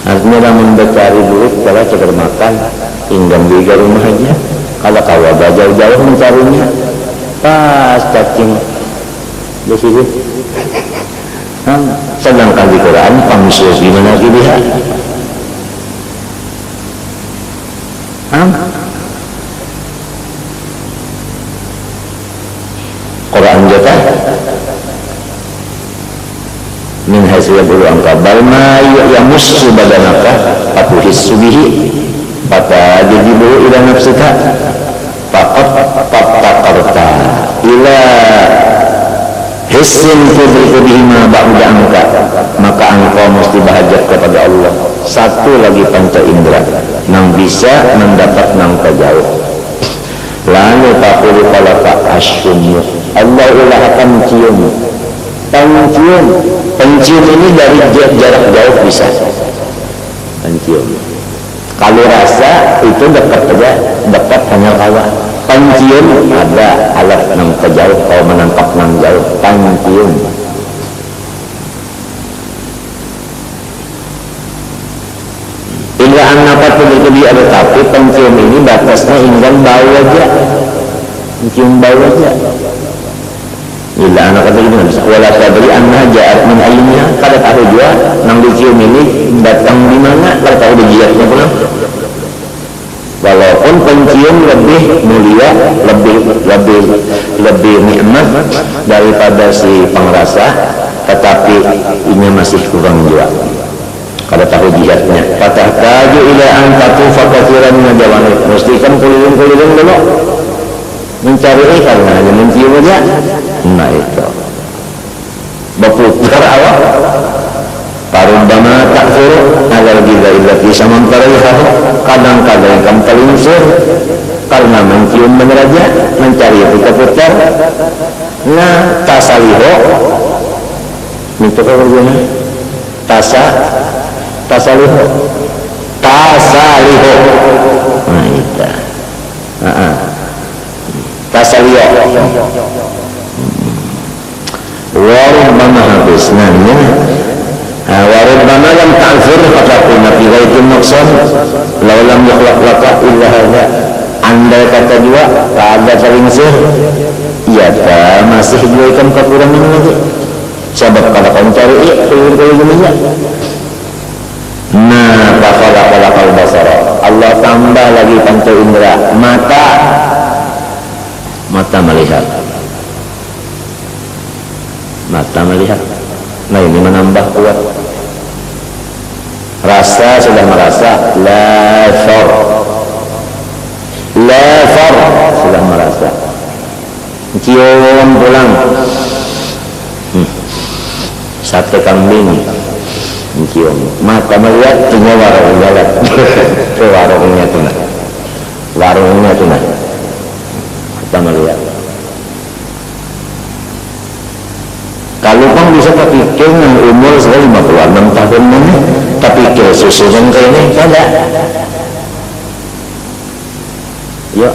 Speaker 1: artinya namun mencari duit kalau sekedar makan inggang di rumah aja kalau kawa jauh-jauh mencarinya pas cacing di sini sedangkan di Quran pamsus gimana dia Quran jata min hasil bulu angka balma yamussu badanaka atuhissu bihi fata jibu ila nafsika faqat tattakarta ila hissin tudriku bihi ma ba'da angka maka engkau mesti bahajat kepada Allah satu lagi panca indera yang bisa mendapat nangka jauh lalu takulu kalaka asyummu Allah ulah akan pencium ini dari jarak jauh bisa pencium kalau rasa itu dekat saja dekat hanya kawan pencium ada alat yang kejauh kalau menangkap yang jauh pencium hingga anak itu dia ada tapi pencium ini batasnya hingga bau aja mencium bau aja illa anak kata itu bisa wala tadri anna ja'at min ayniha kada tahu juga nang dicium ini datang di mana kada tahu dijiatnya pula walaupun pencium lebih mulia lebih nikmat daripada si pengrasa tetapi ini masih kurang juga kada tahu jihatnya fatah taju ila antatu fakatiran najawan mesti kan keliling-keliling dulu mencari ikan hanya mencium aja nah itu berputar awak parumbama takfur alal gila illati saman tarayhahu kadang-kadang kamu terlingsir karena mencium meneraja mencari itu keputar nah tasaliho itu keberguna tasaliho nah itu tasaliyo warubbama habis nanya warubbama lam ta'zir fakakuna fi ghaitin maqsad law lam yakhlaq laka illa hadha andai kata juga tak ada terlingsir iya tak masih juga ikan kekurangan lagi sebab kalau kamu cari keliling-kelilingnya nah pakala basara Allah tambah lagi panca indera mata melihat nah ini menambah kuat rasa sudah merasa lafar sudah merasa cium pulang sate kambing cium mata melihat punya warungnya tunai kita melihat orang bisa terpikir dengan umur sudah 56 tahun ini, tapi pikir susu yang kayak ini ada. Ya,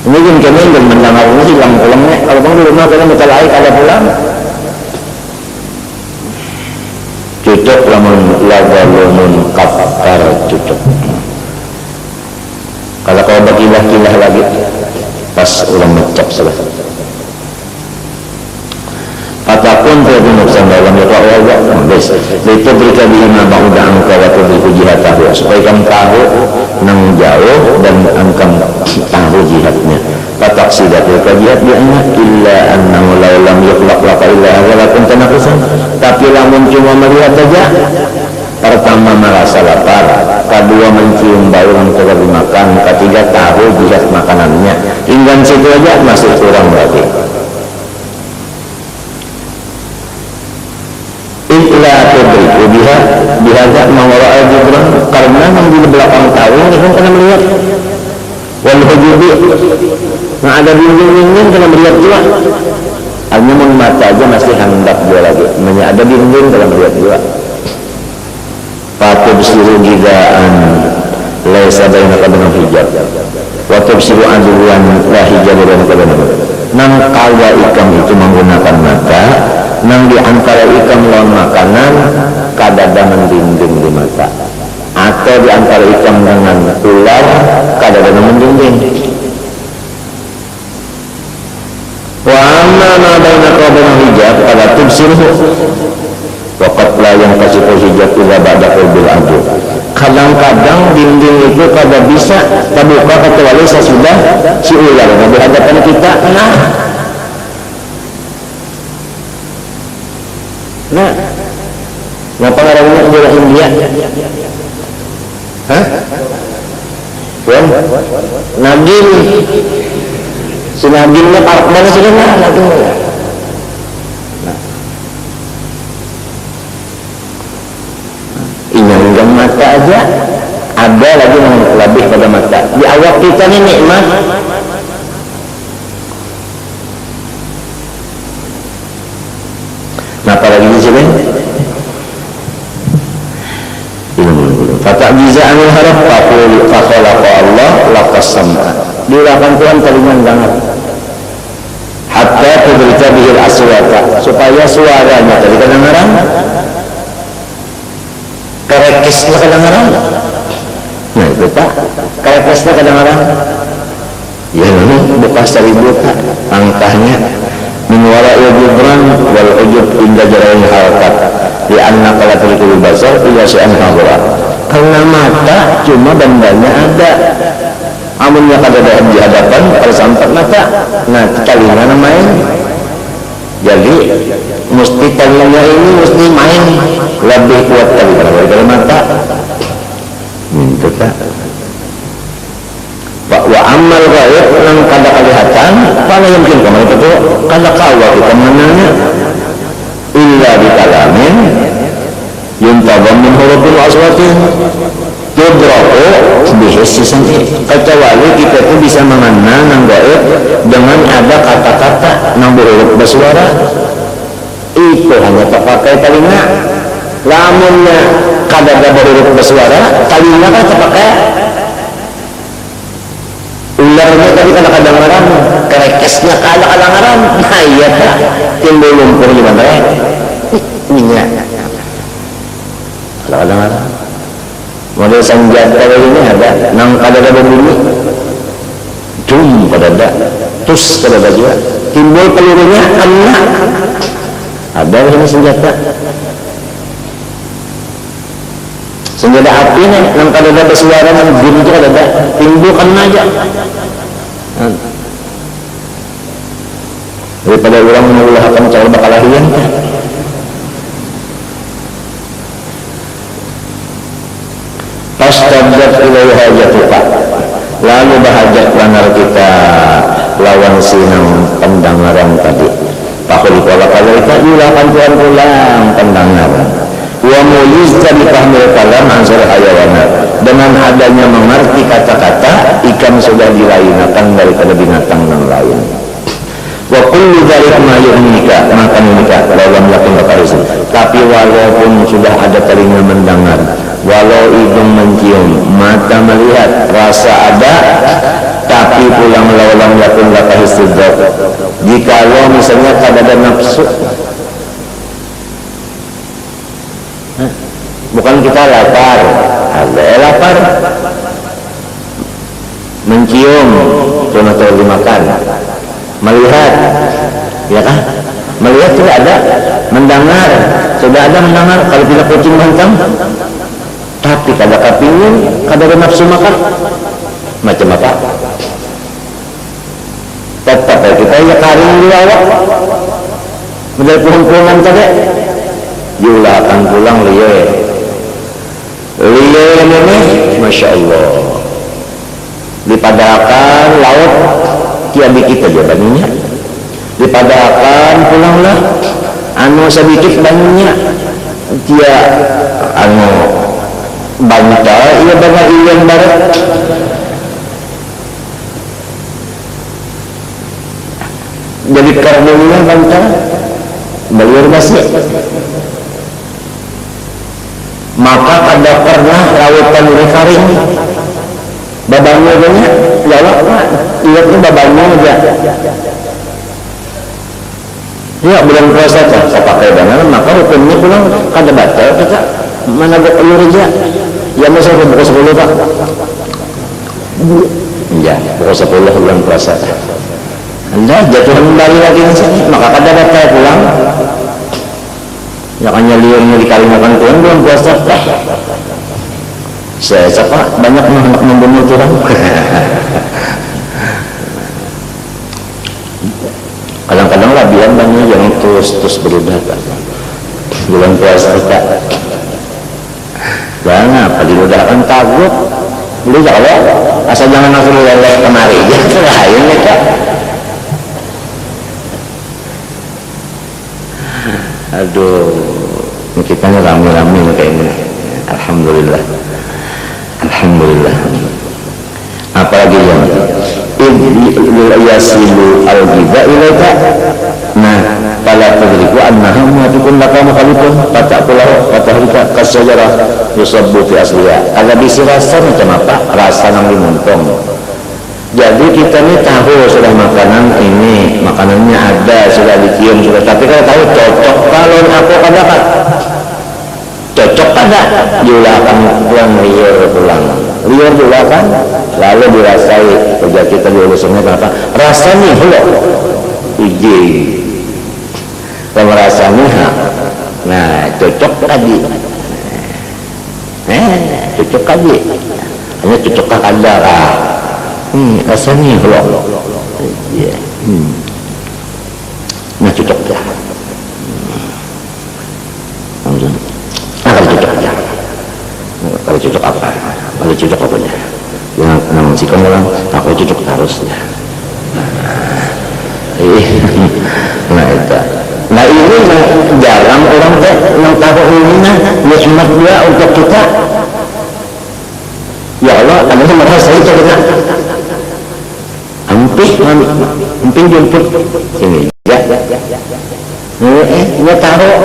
Speaker 1: mungkin kami dan mendengar ini hilang pulangnya. Kalau bang di rumah kalian muka lain ada pulang. Cocok lamun lagalumun kafar cocok. Kalau kau berkilah-kilah lagi, pas ulang mencap salah. Fatakun terhadap dalam itu Allah bes. Itu berikan bima bauda angka waktu beriku jihad tahu supaya kamu tahu nang jauh dan angkam tahu jihadnya. Fatak sidat jihad bi'anna illa annahu lam yukhlaq laka illa walakum tanakusan. Tapi lamun cuma melihat saja, pertama merasa lapar, kedua mencium bau yang telah dimakan, ketiga tahu jihad makanannya. Hingga situ aja masih kurang berarti. Illa tudriku bihaza mawara'a jibran, karena yang di belakang tahu ini kan kena melihat. Wal hujubi, nah ada dinding-dinding kena melihat juga. Hanya mata aja masih hendak dia lagi, ada dinding kena melihat juga. Fatubsiru gidaan laisa bainaka wa hijab wa tubsiru aduwan la hijab bainaka wa nang kawa ikam itu menggunakan mata, nang di antara ikam lawan makanan kadada mendinding di mata, atau di antara ikam dengan ular kadada mendinding. Wa amma ma bainaka wa hijab pada tubsiru waqat la yang kasihul hijab ila ba'da qurbil adu. Kadang-kadang dinding itu kada bisa terbuka kecuali sesudah si ular di hadapan kita. Nah ngapa ngarannya ular India? Hah? Wan? Nagin. Si naginnya park mana sih nagin? Inyang mata aja ada lagi yang lebih pada mata. Di awak kita ini nikmat. Nah apalagi di sini fata'jiza anil harap fakhalaqa Allah laqas sam'a. Dilakukan Tuhan telinga dengar hatta tuberita bihil aswata, supaya suaranya tadi kedengaran, kerekesnya kedengaran. Nah itu tak kerekesnya kedengaran ya ini bekas dari buka angkahnya min wara'i jibran wal ujub inda jarain halakat di anna kalatul basar iya syai'an hadra, karena mata cuma bandanya ada, amunnya kada ada di hadapan kalau sampai mata. Nah telinga main, jadi mesti telinga ini mesti main lebih kuat daripada mata. Itu tak. Wa amal ghaib nang kada kelihatan, kalau mungkin kamu itu kada kawa kita menanya illa bi kalamin yuntabam min hurufil aswatin tudraku bihissi sam'i, kecuali kita itu bisa mengenal nang gaib dengan ada kata-kata nang berhuruf bersuara, itu hanya terpakai telinga. Lamunnya kada berhuruf bersuara, telinga kan terpakai. Ularnya tadi kada kedengaran, kerekesnya kada kedengaran. Nah iya tak timbul lumpur gimana ya? Minyak kada kedengaran. Model senjata ini ada nang kada berbunyi, jum kada ada, tus kada ada juga, timbul pelurunya kena. Ada ini senjata api nih, nang kada ada bersuara nang jum itu kada ada, timbul kena aja. Daripada orang mengulaskan cara bakalahian kan. Fastabdat ilaihi hajatuka, lalu bahajat lanar kita lawan sinang pendengaran tadi. Pakul kalau kita ilakan Tuhan ulang pendengaran. Wa muyizda bi fahmil kalam ansur hayawanat, dengan adanya mengerti kata-kata ikan sudah dilainakan daripada binatang yang lain. wa kullu dzalika ma yu'mika maka nikah dalam lakukan kekarisan. Tapi walaupun sudah ada telinga mendengar, walau hidung mencium, mata melihat, rasa ada, tapi pulang laulang lakukan kekarisan. Jikalau misalnya ada nafsu, bukan kita lapar, ada lapar, mencium, cuma tahu dimakan, melihat, ya kan? Melihat sudah ada, mendengar sudah ada mendengar. Kalau tidak kucing bantang, tapi kada kepingin, kada ada nafsu makan, macam apa? Tetap kita ya karing di awak, model pulang-pulang tadi, diulahkan pulang liye ini, masya Allah, dipadakan laut tiada kita jawabannya, dipadakan pulanglah anu sedikit banyak dia anu bantal ia banyak iyan barat jadi kardunya bantal beliau masih maka ada pernah lautan rekaring babangnya banyak jawab iya itu babangnya aja ya bulan puasa saya pakai banget maka hukumnya pulang kada batal kita mana buat telur aja ya masa pukul 10 pak ya pukul 10 bulan puasa anda jatuh kembali lagi maka kada batal pulang ya hanya liurnya dikali makan Tuhan bulan puasa saya cakap banyak anak membunuh Tuhan kadang-kadang lah bilang banyak yang terus berubah bulan puasa kita jangan apa diudahkan takut beli kalau asal jangan langsung leleh kemari aja lain ya kak aduh kita ini rame-rame kayaknya alhamdulillah alhamdulillah apalagi yang yasilu al-ghiba ilaika nah pala tadriku annaha mu'atikun laka mukhalifun fataqulahu fatahrika kasajarah yusabbu fi asliha ada bisi rasa macam apa rasa yang dimuntung jadi kita ini tahu sudah makanan ini makanannya ada sudah dicium sudah tapi kalau tahu cocok kalau aku kadakan cocok pada diulahkan pulang liur diulahkan lalu dirasai kerja kita diulusnya apa rasanya loh uji kalau rasanya nah cocok tadi cocok tadi hanya cocok kadar rasanya loh nah cocok ya kalau cocok apa kalau cocok apanya yang namun si kamu orang aku cocok harusnya nah itu nah ini jarang orang teh yang tahu ini ya cuma dia untuk kita ya Allah ada merasa itu kita hampir jemput sini ya dia taruh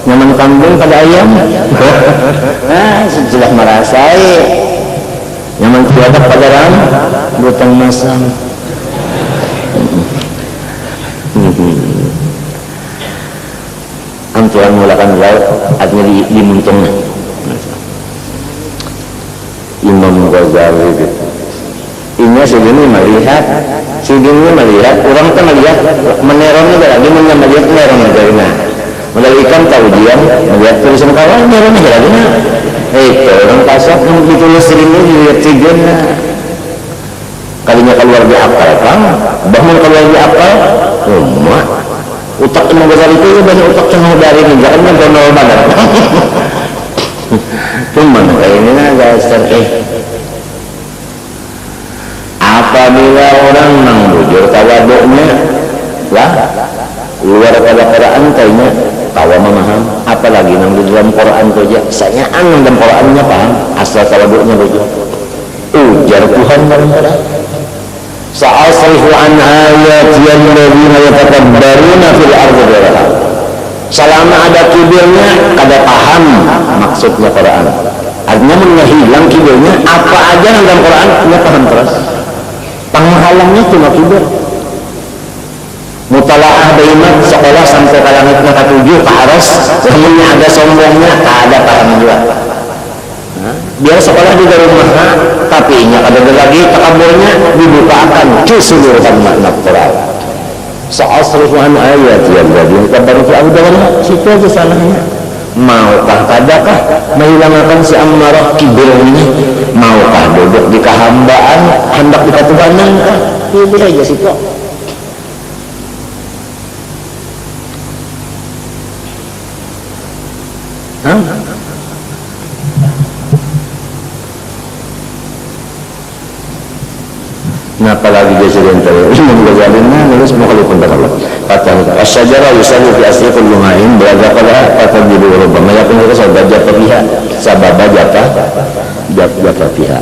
Speaker 1: nyaman kambing pada ayam sudah merasai nyaman tiada pada ram butang masam Tuhan mulakan laut artinya dimuntungnya Imam Ghazali gitu ini segini melihat orang kan melihat menerongnya lagi melihat menerongnya dari mana modal ikan tahu dia melihat tulisan kawan menerongnya dari mana itu orang pasok yang ditulis ini dilihat sigurnya kalinya keluar di apal kan bahkan keluar di apal utak Imam Ghazali itu banyak utak cenah dari ini jangan donol banget cuman kayak ini dasar apabila orang mengbujur tawaduknya lah luar pada Quran kayaknya tawa memaham apalagi nang di dalam Quran saja saya anang dalam Qurannya paham asal tawaduknya bujur ujar Tuhan dalam Quran sa'asrifu an ayati alladziina yatakabbaruna fil ardi bighairi haqq. Selama ada kibirnya kada paham maksudnya Quran. Artinya menghilang kibirnya, apa aja dalam Quran dia paham terus. Penghalangnya cuma kibir. Mutalaah daimat sekolah sampai ke langitnya ke-7 ke aras, semuanya ada sombongnya, tak ada paham juga. Biar sekolah di rumah, tapi ingat ada lagi takaburnya dibukakan keseluruhan makna Quran. Sa'asrifu an ayati alladziina yatakabbaruna fil ardi bighairi haqq. Situ aja salahnya. Maukah kadakah menghilangkan si amarah kibir ini? Maukah duduk di kehambaan hendak dikatubanan kah? Itu aja situ. Nah, apalagi dia sedang Imam Ghazali nulis mukhalifun Allah. Kata asy-syajara yusallu fi asri kulli ma'in berada pada kata di rubbama yakun itu sabab pihak sabab jata pihak.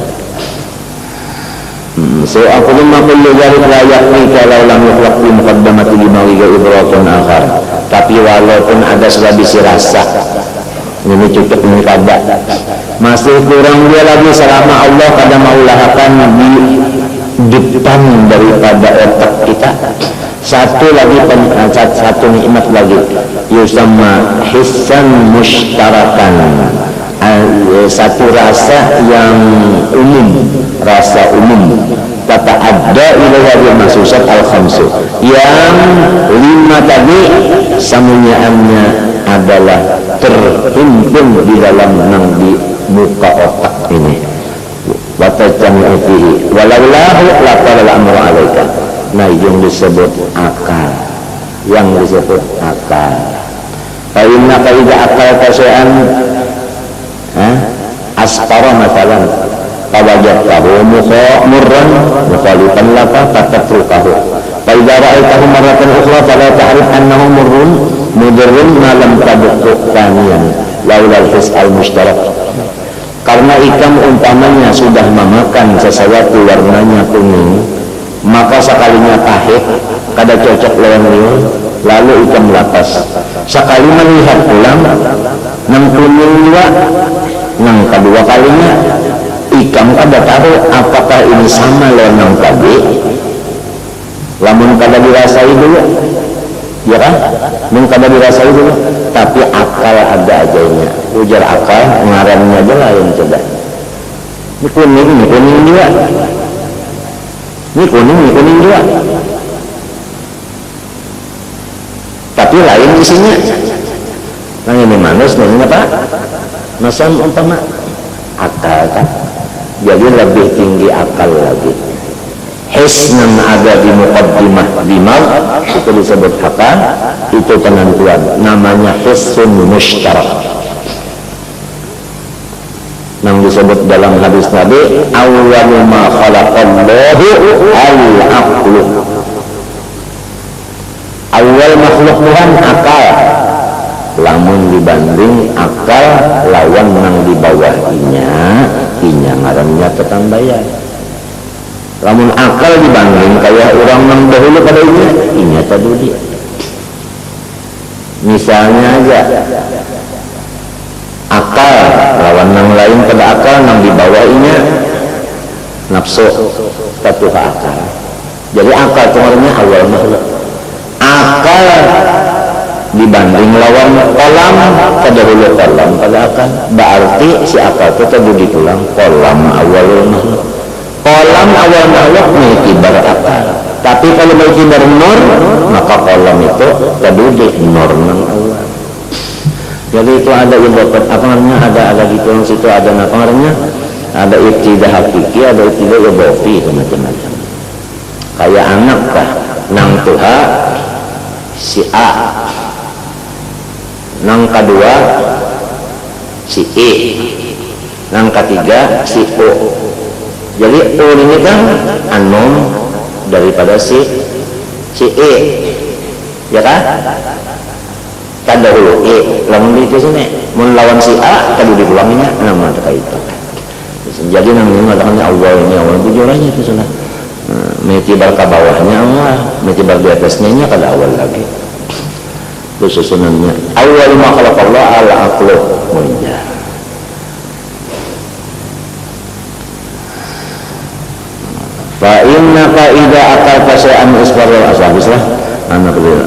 Speaker 1: So aku lima kullu dzalik la yakni kalau lam yuqlaq fi muqaddamati limawiga ibratun akhar. Tapi walaupun ada selabisi rasa ini cukup ini kada masih kurang dia lagi selama Allah kada maulahakan di depan daripada otak kita satu nikmat lagi yusamma hissan mushtarakan, satu rasa yang umum, rasa umum kata ada ilahiyah masusat al-khamsu yang 5 tadi samunyaannya adalah terhimpun di dalam nang di muka otak ini. Watajtami'u fihi walaulahu laqala al-amru 'alaika. Nah, yang disebut akal, yang disebut akal. Fa inna ka idza aqalta syai'an asqara mathalan fawajadtahu murran mukhalifan laka fatatrukahu. Fa idza ra'aitahu marratan ukhra fala ta'rif annahu murrun mudirrun ma lam tabqu thaniyan laula al-his al-mushtarak. Karena ikan umpamanya sudah memakan sesuatu warnanya kuning, maka sekalinya pahit, kada cocok lawan liur, lalu ikan melapas. Sekali melihat pulang, nang kuning juga, nang kedua kalinya, ikan kada tahu apakah ini sama lawan nang tadi. Lamun kada dirasai dulu, ya kan? Mun kada dirasai dulu, tapi akal ada ajanya. Ujar akal, ngarannya aja lain coba. Ini kuning juga. Ini kuning juga. Tapi lain isinya. Nah ini manis, ini apa? Masam umpama akal kan. Jadi lebih tinggi akal lagi. Hisnan ada di muqaddimah dimag itu disebut akal, itu penentuan. Namanya hissun mushtarak. Yang disebut dalam hadis Nabi awwalu ma khalaqallahu al-aqlu. Awal makhluk Tuhan akal. Lamun dibanding akal lawan nang di bawahnya inya ngarannya tetambayan. Lamun akal dibanding kayak orang nang dahulu pada inya tadudi. Misalnya aja akal lawan nang lain pada akal nang di bawahnya nafsu tatuh akal. Jadi akal sebenarnya awal makhluk. Akal dibanding lawan kolam pada hulu kolam pada akal, berarti si akal itu tadi pulang kolam awal makhluk. Kolam awal makhluk mengitibar akal. Tapi kalau mengitibar nur, maka kolam itu tadi nur nang awal. Jadi itu ada ibadat apa namanya, ada gitu yang situ ada apa namanya, ada ibtidah hakiki, ada ibtidah ibafi, macam-macam. Kayak anak kah, nang tuha si A, nang kedua si E, nang ketiga si O. Jadi O ini kan anom daripada si E, ya kan? Kan dahulu lamun itu sini melawan si A tadi dipulangnya nama terkait itu. Jadi namanya mengatakan Allah ini awal tujuannya itu sudah Mecibar ke bawahnya Allah, mecibar di atasnya nya kada awal lagi. Itu susunannya. Awal ma khalaqallah ala aqlu munjar. Fa innaka idza aqalta syai'an isbarul asabislah anak dia.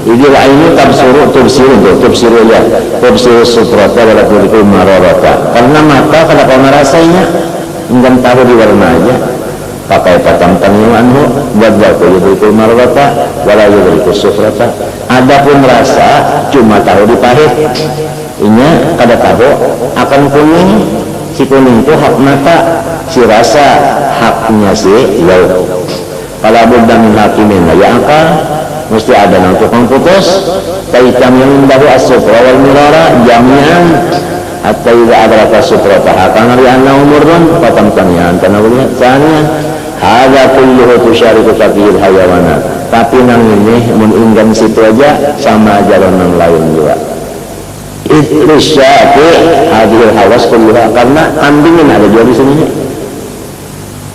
Speaker 1: Idil aini tubsiru ya. Tubsiru sutrata wala tuliku mararata. Karena mata kenapa merasainya? Enggan tahu di warna aja. Pakai patam tanimanhu wadzaku yudriku mararata wala yudriku sutrata. Adapun rasa cuma tahu di pahit. Inya kada tahu akan kuning. Si kuning itu hak mata, si rasa haknya si lauk. Kalau buddha min hakimin ya akal, mesti ada yang tukang putus. Ta'itam yang mindahu as-sufra wal mirara jami'an hatta idza adraka sufra tahakan li anna umurun fatam tanian tanawliya tsanian hadza kulluhu tusyariku taqil hayawana. Tapi nang ini mun inggan situ aja sama jalan nang lain juga. Isyati hadir hawas kulluha, karena kambingin ada juga di sini.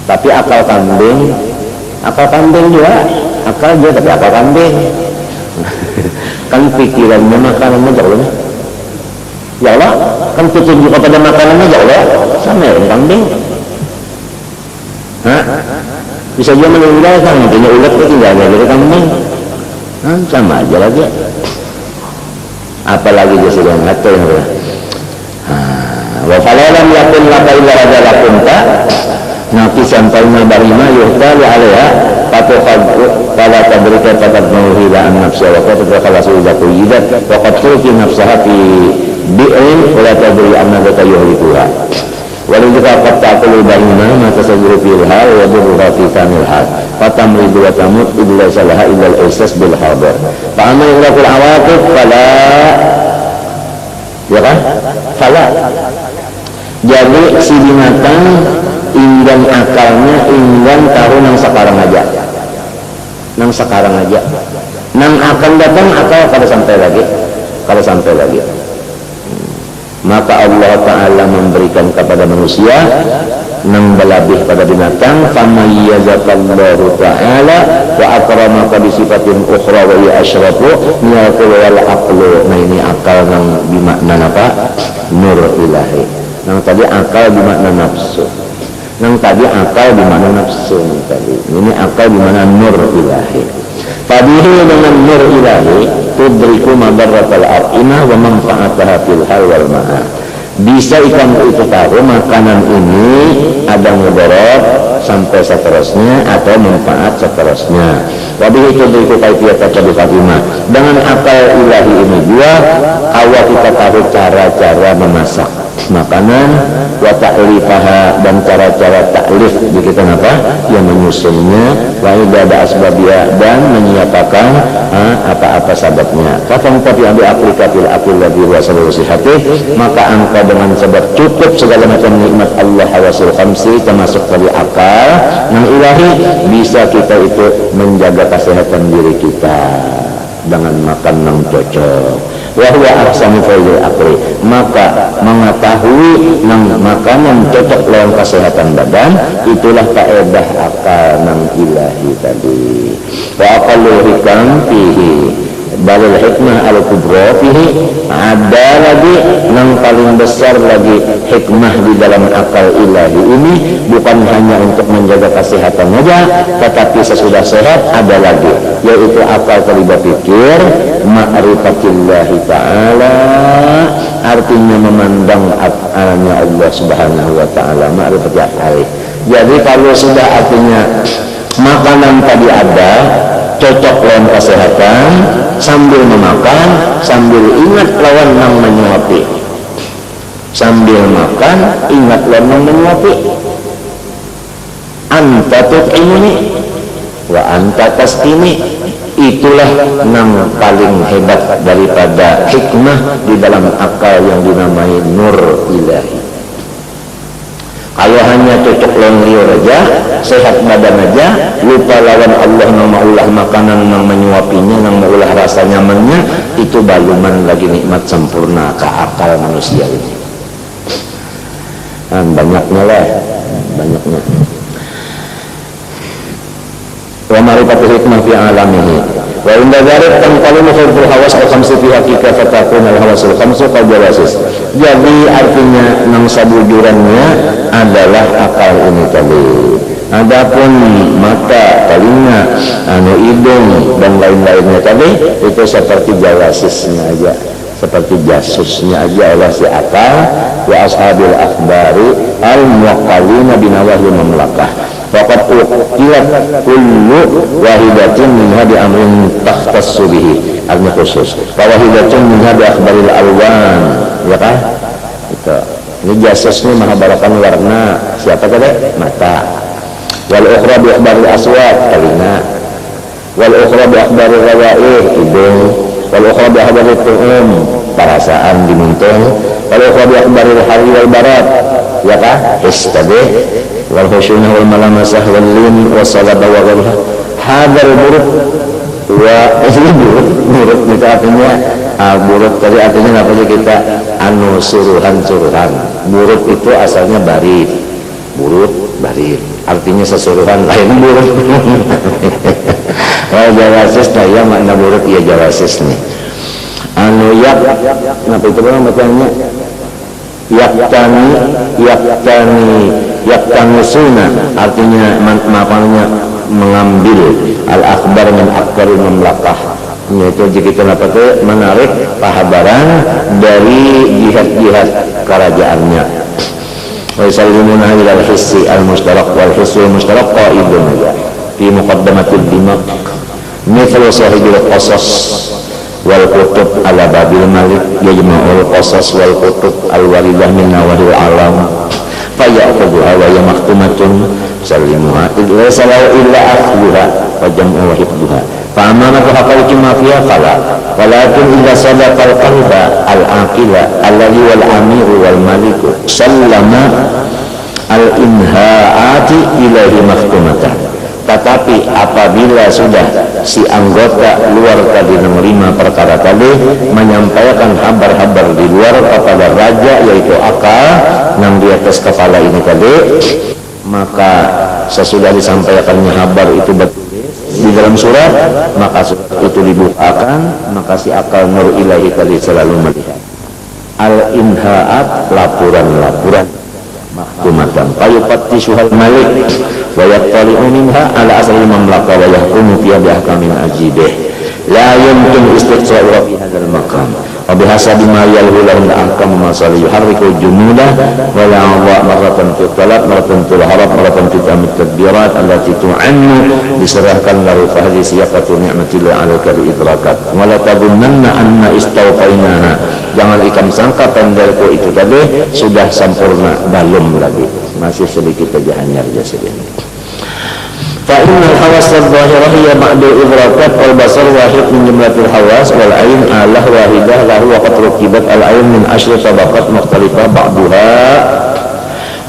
Speaker 1: Tapi akal kambing juga, akal juga tapi akal kambing. Kan pikirannya makanannya jauh. Ya Allah, kan petunjuk kepada makanannya jauh ya, sama yang kambing. Hah? Bisa juga meninggal kan, punya ulat itu tinggal dari kambing. Sama aja lagi. Apalagi dia sudah ngatur yang berlah. Wa falalam yakun laka illa rajala kunta naki sampai mabarima yuhtali alaiha patukhadu fala tadrika fatadnuhi la an nafsa wa qad khalasu idza quyidat wa qad tulki nafsaha fi bi'in wa la tadri anna dhaka yuhlikuha walidha qad ta'kulu bainama ma tasajuru fil hal wa yadurruha fi kamil hal fatamridu wa tamut illa salaha illa al-ihsas bil hadir fa amma yaqul awaqif fala ya kan? Fala. Jadi si binatang inggan akalnya inggan tahu nang sekarang aja. Nang akan datang akal kada sampai lagi. Maka Allah Ta'ala memberikan kepada manusia nang belabih pada binatang famayyazakallahu ta'ala wa akramaka bisifatin ukhra wa hiya asyrafu minal wal aqlu. Nah ini akal nang bimakna apa? Nur ilahi. Nang tadi akal bimakna nafsu. Nang tadi akal bimakna nafsu tadi. Ini akal bimakna nur ilahi. Fadihi dengan nur ilahi tudriku madarratal a'imah wa manfaataha fil hal wal ma'ad. Bisa ikan itu tahu makanan ini ada mudarat sampai seterusnya atau manfaat seterusnya. Wabihi tudriku kaifiyata tabi Fatimah. Dengan akal ilahi ini juga awal kita tahu cara-cara memasak makanan wa ta'lifaha dan cara-cara taklif begitu apa yang menyusunnya wa idada asbabiyah dan menyiapkan apa-apa sababnya. Kafan tapi ambil aplikatil akil ladhi wa sallallahu sihati, maka angka dengan sebab cukup segala macam nikmat Allah hawasul khamsi termasuk dari akal yang ilahi bisa kita itu menjaga kesehatan diri kita dengan makan yang cocok. Wahwa ahsanu faizul akli, maka mengetahui nang makanan cocok lawan kesehatan badan itulah faedah akal nang ilahi tadi. Wa aqallu hikam fihi balil hikmah al-kubra fihi, ada lagi yang paling besar lagi hikmah di dalam akal ilahi ini bukan hanya untuk menjaga kesehatan saja, tetapi sesudah sehat ada lagi, yaitu akal terlibat pikir ma'rifatillahi ta'ala, artinya memandang af'alnya Allah subhanahu wa ta'ala, ma'rifati af'ali. Jadi kalau sudah artinya makanan tadi ada cocok lawan kesehatan, sambil memakan, sambil ingat lawan nang menyuapi. Sambil makan, ingat lawan nang menyuapi. Anta tut'imuni wa anta tasqini. Itulah nang paling hebat daripada hikmah di dalam akal yang dinamai nur ilahi. Kalau hanya cocok lawan liur aja, sehat badan aja, lupa lawan Allah nang maulah makanan nang menyuapinya, nang maulah rasa nyamannya, itu baluman lagi nikmat sempurna ke akal manusia ini. Banyaknya lah, banyaknya. wa ma'rifatu hikmah fi alamihi wa inda dzalik tanqalu khurful hawas al khamsi fi haqiqah fatakun al hawasul khamsu qad jawasis. Jadi artinya nang sabujurannya adalah akal ini tadi. Adapun mata, telinga, hidung dan lain-lainnya tadi itu seperti jawasisnya aja, seperti jasusnya aja oleh si akal. Wa ashabil akhbari al muwaqqalina binawahil mamlakah faqad uqilat kullu wahidatin minha bi amrin takhtassu bihi artinya khusus wa wahidatun minha bi akhbaril alwan, ya kan? Itu ini jasusnya mahabarakan warna siapa tadi? Mata. Wal ukhra bi akhbaril aswat, telinga. Wal ukhra bi akhbaril rawaih, hidung. Wal ukhra bi akhbaril tu'um, perasaan di muntung. Wal ukhra bi akhbaril hari wal barat, ya kah? Istadih. Wal khusyunah wal malamasah wal lim wa salaba wa ghairuha. Hadzal buruk wa buruk itu artinya buruk tadi artinya apa sih kita anu suruhan. Buruk itu asalnya barit. Buruk barit artinya sesuruhan lain buruk. Oh jawasis ya makna buruk ya jawasis nih anu yak kenapa itu bang bacanya yaktani suna artinya maknanya mengambil al akbar min akbaril mamlakah, yaitu jika kita menarik pahabaran dari jihad-jihad kerajaannya. Wa yusallimuna ila al-hissi al-mushtarak wal hissi al-mushtarak qaidun fi muqaddamatil dimaq mithlu sahibil qasas wal kutub ala babil malik yajma'ul qasas wal kutub al-waridah min nawahil alam fa ya'khudhuha wa ya maktumatun sallimuha laysa lahu illa akhluha wa jam'u wa hifdhuha fa amanatu haqqi ma fiha fala walakin idza sadaqa al-qalba al-aqila alladhi wal amiru wal maliku sallama al-inhaati ilahi mahkumatan. Tetapi apabila sudah si anggota luar tadi menerima perkara tadi menyampaikan kabar-kabar di luar kepada raja yaitu akal yang di atas kepala ini tadi, maka sesudah disampaikannya kabar itu di dalam surat, maka surat itu dibukakan, maka si akal nur ilahi tadi selalu melihat al-inhaat, laporan-laporan mahkumatan fayupati syuhal malik wa yattali'u minha ala asli mamlaka wa yahkumu fiha bi ahkamin ajibih la yumkin istiqsa'u fi hadzal maqam wa bihasabi ma yalhu lahum ahkam masal yuharriku jumudah wa la Allah maratan fi talab maratan fi harab maratan fi tadbirat allati tu'annu diserahkan lahu fa hadhihi siyaqatu ni'matillah 'alaika bi idrakat wa la tabunnanna anna istawfainaha, jangan ikam sangka pendelku itu tadi sudah sempurna, belum lagi, masih sedikit aja hanyar jasad ini. Fa innal hawas adh-dhahirah hiya ma'dul idrakat wal basar wahid min jumlatil hawas wal ain alah wahidah lahu wa qad rukibat al ain min ashri tabaqat mukhtalifah ba'daha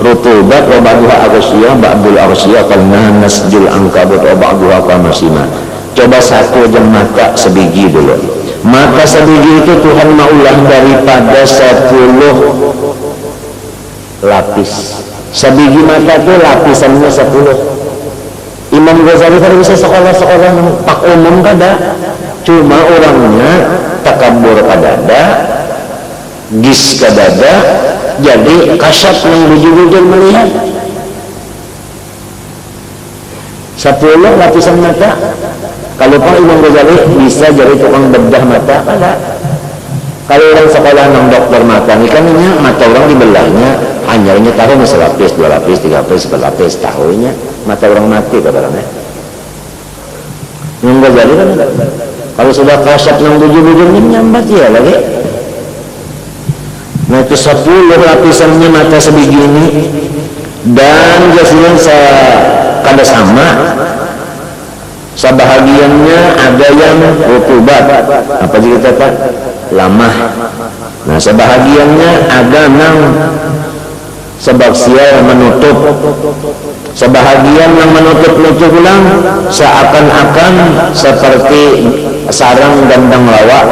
Speaker 1: rutubat wa ba'daha aghasyiyah ba'dul arsyiyah kana nasjul ankabut wa ba'daha kamasima. Coba satu aja mata sebiji dulu. Mata sebiji itu Tuhan maulah daripada 10 lapis. Sebiji mata itu lapisannya 10. Imam Ghazali kan bisa sekolah-sekolah pak umum kada, cuma orangnya takabur kadada, gis kadada, jadi kasyaf yang bujur-bujur melihat 10 lapisan mata. Kalau Pak Imam Ghazali bisa jadi tukang bedah mata kada. Kalau orang sekolah nang dokter mata ini kan mata orang dibelahnya hanya tahu selapis, 2 lapis, 3 lapis, 4 lapis tahunya mata orang mati kadang-kadang. Imam Ghazali kan kalau sudah kasyaf nang bujur-bujurnya nyambat ya lagi. Nah itu 10 lapisannya mata sebegini dan jasinya kada sama. Sebahagiannya ada yang rutubat, apa sih kita Pak? Lamah. Nah sebahagiannya ada yang sebagian menutup, sebahagian yang menutup ulang seakan-akan seperti sarang gandang lawak,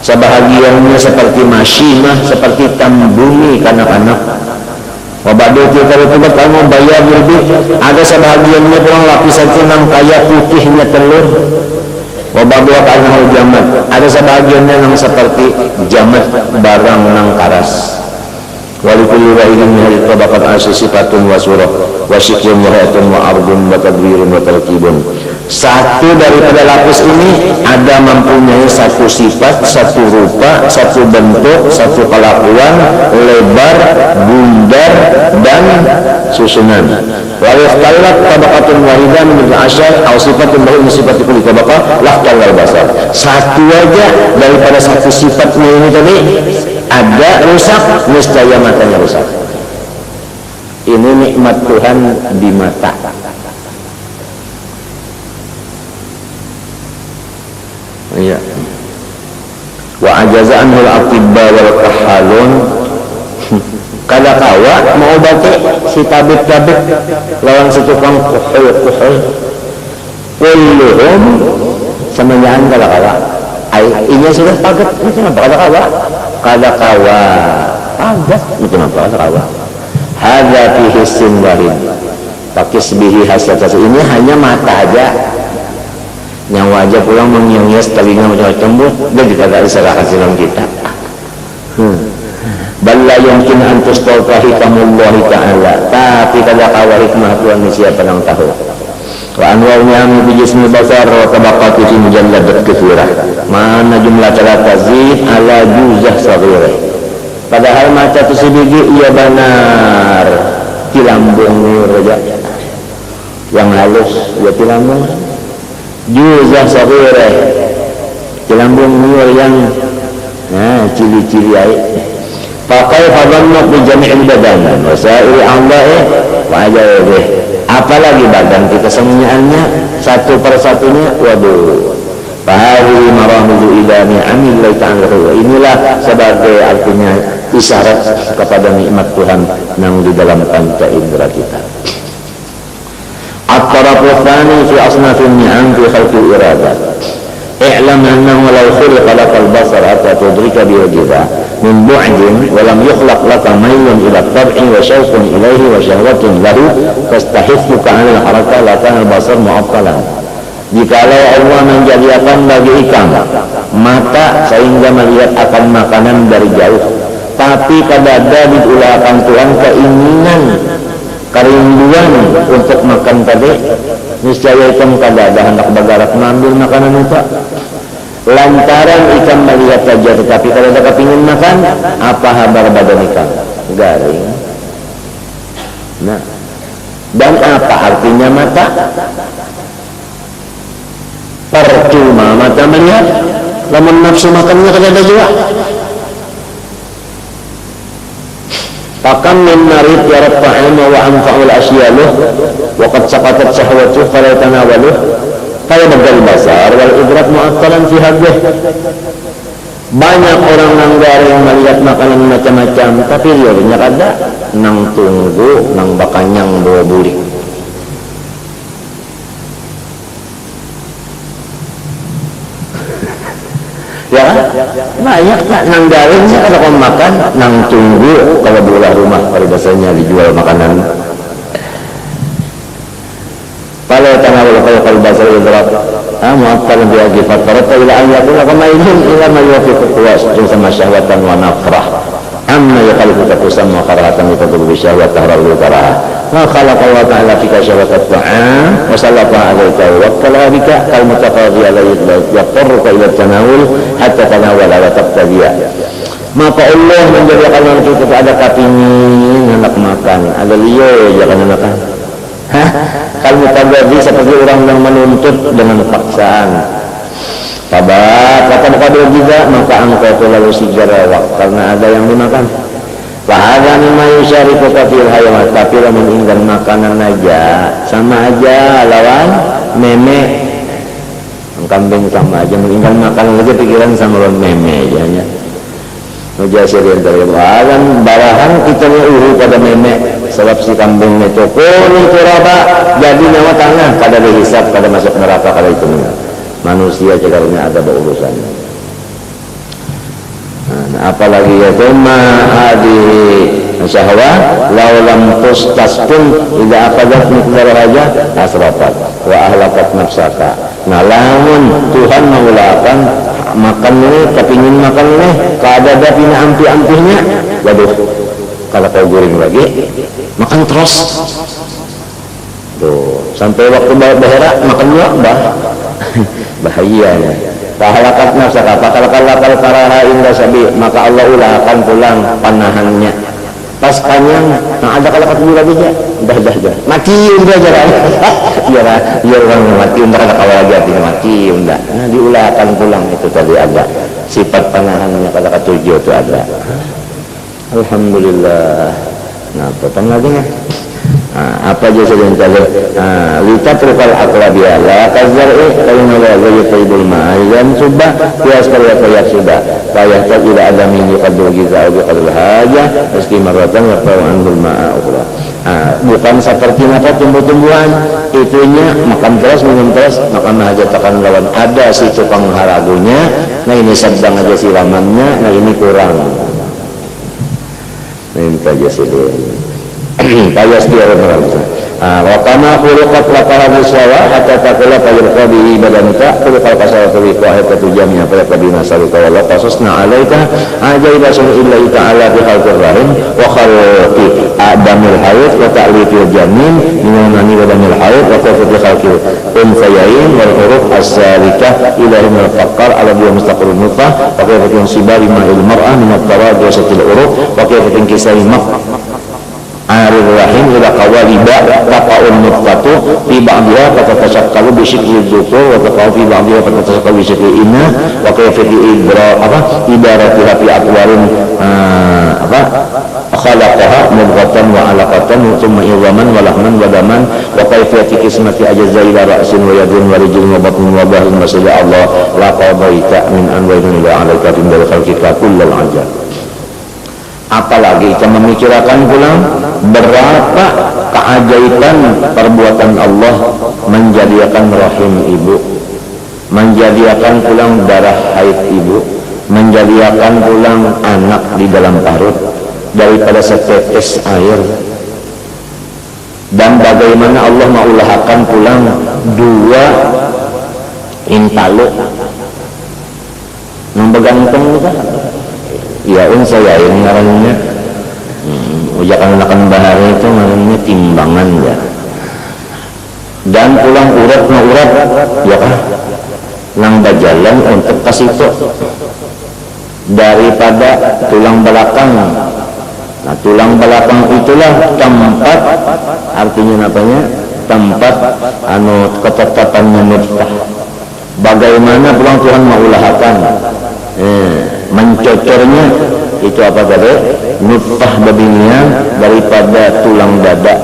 Speaker 1: sebahagiannya seperti masyimah, seperti tambuni kanak-kanak, Wabadu kita rutubat kamu bayar lebih. Ada sebahagiannya pulang lapisan nang kayak putihnya telur. Wabadu akan jamat. Ada sebahagiannya nang seperti jamat barang nang karas. Walikul wa'ilin minal tabaqat asisifatun wa surah wa syikrun wa hayatun wa ardun wa tadwirun wa talqibun. Satu daripada lapis ini ada mempunyai satu sifat, satu rupa, satu bentuk, satu kelakuan, lebar, bundar, dan susunan. Wa yakhtallat tabaqatun wahidah min al-ashar aw sifatun min sifati kulli tabaqah lahtal basar. Satu aja daripada satu sifatnya ini tadi ada rusak, niscaya matanya rusak. Ini nikmat Tuhan di mata. Iya. Wa ajaza anhul atibba wal qahalun. Kada kawa mau baca si tabib-tabib lawan si tukang kuhul. Kulluhum semenjaan kada kawa. Ini sudah pagat macam apa kada kawa? Kada kawa. Pagat macam apa kada kawa? Hadza fi hissin wahid. Pakis bihi hasyatasi. Ini hanya mata aja. Nyawa aja pulang mengiang-ias telinga macam-macam dia dikatakan serahkan silam kita. Balla yumkin an tustawtahi kamullahi ta'ala. Tapi kada kawa hikmah Tuhan siapa yang tahu. Wa anwa'nya bi jismi basar wa tabaqati fi mujalladat katsirah. Mana jumlah talatazid ala juzah saghirah. Padahal maca tu sebiji ia benar tilambung raja. Yang halus ya tilambung. Juzah saghirah. Tilambung nur yang cili-cili air. Pakai fadannat bi jami'il badan wa sa'iri a'dha'i wa ajabih. Apalagi badan kita semuanya satu persatunya, waduh. Fahadhi maramizu ila ni'amillahi ta'ala. Inilah sebagai artinya isyarat kepada nikmat Tuhan yang di dalam panca indera kita. At-tarafu tsani fi asnafin ni'am fi khalqil iradah. I'lam annahu law khuliqa lakal basar hatta tudrika bi wajhihi min bu'din wa lam yukhlaq laka maylun ila at-tab'i wa shawqun ilayhi wa syahwatun lahu fastahithuka 'ala al-harakah la kana al-basar mu'attalan. Jikalau Allah menjadikan bagi ikan mata sehingga melihat akan makanan dari jauh, tapi kadada diulahkan Tuhan keinginan, kerinduan untuk makan tadi, niscaya ikan kadada hendak bergerak mengambil makanan itu. Lantaran ikan melihat saja tetapi kadada kepingin makan, apa kabar badan ikan? Garing. Nah, dan apa artinya mata? Percuma mata melihat, namun nafsu makannya kadada juga. Pakam min marid yarat ta'ima wa anfa'ul asyaluh wa qad saqatat syahwatuh fala tanawaluh fala badal basar wal idrak mu'attalan fi hadih. Banyak orang nang garing melihat makanan macam-macam tapi liurnya kada nang tunggu nang bakanyang bawa bulik. Ya kan? Banyak tak nang garingnya kalau kau makan nang tunggu kalau bola rumah pada biasanya dijual makanan. Kalau tanah kalau basar idrak mu'attal bi ajifat farata ila an yakuna kama ilun ila ma yufiqu quwas sama syahwatan wa nafrah amma yaqaluka tusam wa qaratan litadul bi syahwat tahralu taraha wa khalaqa Allah ta'ala fika syahwatat ta'am wa sallata alaika wa wakkala bika kal mutaqadhi alaika yaqarruka ila tanawul hatta tanawala wa taqtadiya. Maka Allah menjadikan kita ada kepingin hendak makan, ada liyo jangan makan. Kalau mutaqadhi seperti orang yang menuntut dengan paksaan. Tabat kata qadir juga maka engkau terlalu sigara karena ada yang dimakan. Fahadha mimma yusyariku fil hayawan, tapi lamun ingkar makanan aja sama aja lawan meme. Kambing sama aja ingkar makanan aja pikiran sama lawan meme aja nya. Mujasirin dari alam barahan kita uhu pada meme sebab si kambing itu kuning turaba jadi nyawa tangan kada dihisap kada masuk neraka kada itu manusia cegarnya ada berurusan. Nah, apalagi ya tema hadhihi syahwat law lam tustasqim idza akadat miqdar haja asrafat wa ahlakat nafsaka. Nah lamun Tuhan mengulakan makan ini kepingin makan ini keadaan pina ampi-ampinya, waduh kalau kau goreng lagi makan terus tuh sampai waktu bahera makan juga bahaya ya. Fahalakat nafsaka fakalakal karaha inda sabi, maka Allah ulahkan pulang panahannya pas kanyang. Nah ada kalakat juga lagi ya dah mati udah jalan ya orang mati udah ada kawal lagi artinya mati udah. Nah diulahkan pulang itu tadi ada sifat panahannya pada ketujuh itu ada. Alhamdulillah. Nah potong lagi ya. Apa aja saja yang tadi litatrukal aqlabiya la kazar'i kaina la yajibul ma'izan subah bias karya sudah payah tak tidak ada minyak kadul giza atau kadul haja meski maratan wa anhul ma'a ukhra. Bukan seperti apa tumbuh-tumbuhan itunya makan terus minum terus makan hajat akan lawan ada si tukang haragunya. Nah ini sedang aja siramannya, nah ini kurang, nah ini aja sih payas dia orang wa kama khuliqat laka musyawa hatta taqula fayurqa bihi badanika khuliqal kasawatu bi qahati jamia fa yaqdina salika wa la qasusna alaika ajaiba sunnillahi ta'ala bi khalqir rahim wa khalqi adamil hayd wa ta'lifil jamin minani wa damil hayd wa tawfiqil khalqil unsayain wal huruf as-salika ilahi al-faqqar ala bi mustaqirun nutfah wa kayfatin sibari ma'il mar'ah min at-tawad wa satil uruq wa kayfatin kisai Arif rahim ila qawaliba taqaul nutfatu fi ba'dha fatatashakkalu bi syikli dhukur wa taqaw fi ba'dha fatatashakkalu bi syikli inna wa kayfati idaratiha fi aqwarin khalaqaha mudghatan wa 'alaqatan thumma idhaman wa lahman wa daman wa kayfati qismati ajza ila ra'sin wa yadin wa rijlin wa batnin wa bahin wa Allah la qadaita min anwa'in ila 'alaika min khalqika kullal ajab. Apalagi kita memikirkan pulang berapa keajaiban perbuatan Allah menjadikan rahim ibu, menjadikan pulang darah haid ibu, menjadikan pulang anak di dalam parut daripada setetes air, dan bagaimana Allah mengulahkan pulang dua intalu membegantung ya saya ini ngarannya ujakan akan bahari itu ngarannya timbangan ya, dan pulang urat ya kan nang bajalan untuk kasih itu daripada tulang belakang. Nah tulang belakang itulah tempat artinya apanya tempat ketetapannya nutfah. Bagaimana pulang Tuhan mengulahkan mencocornya itu apa tadi nutfah babinian daripada tulang dada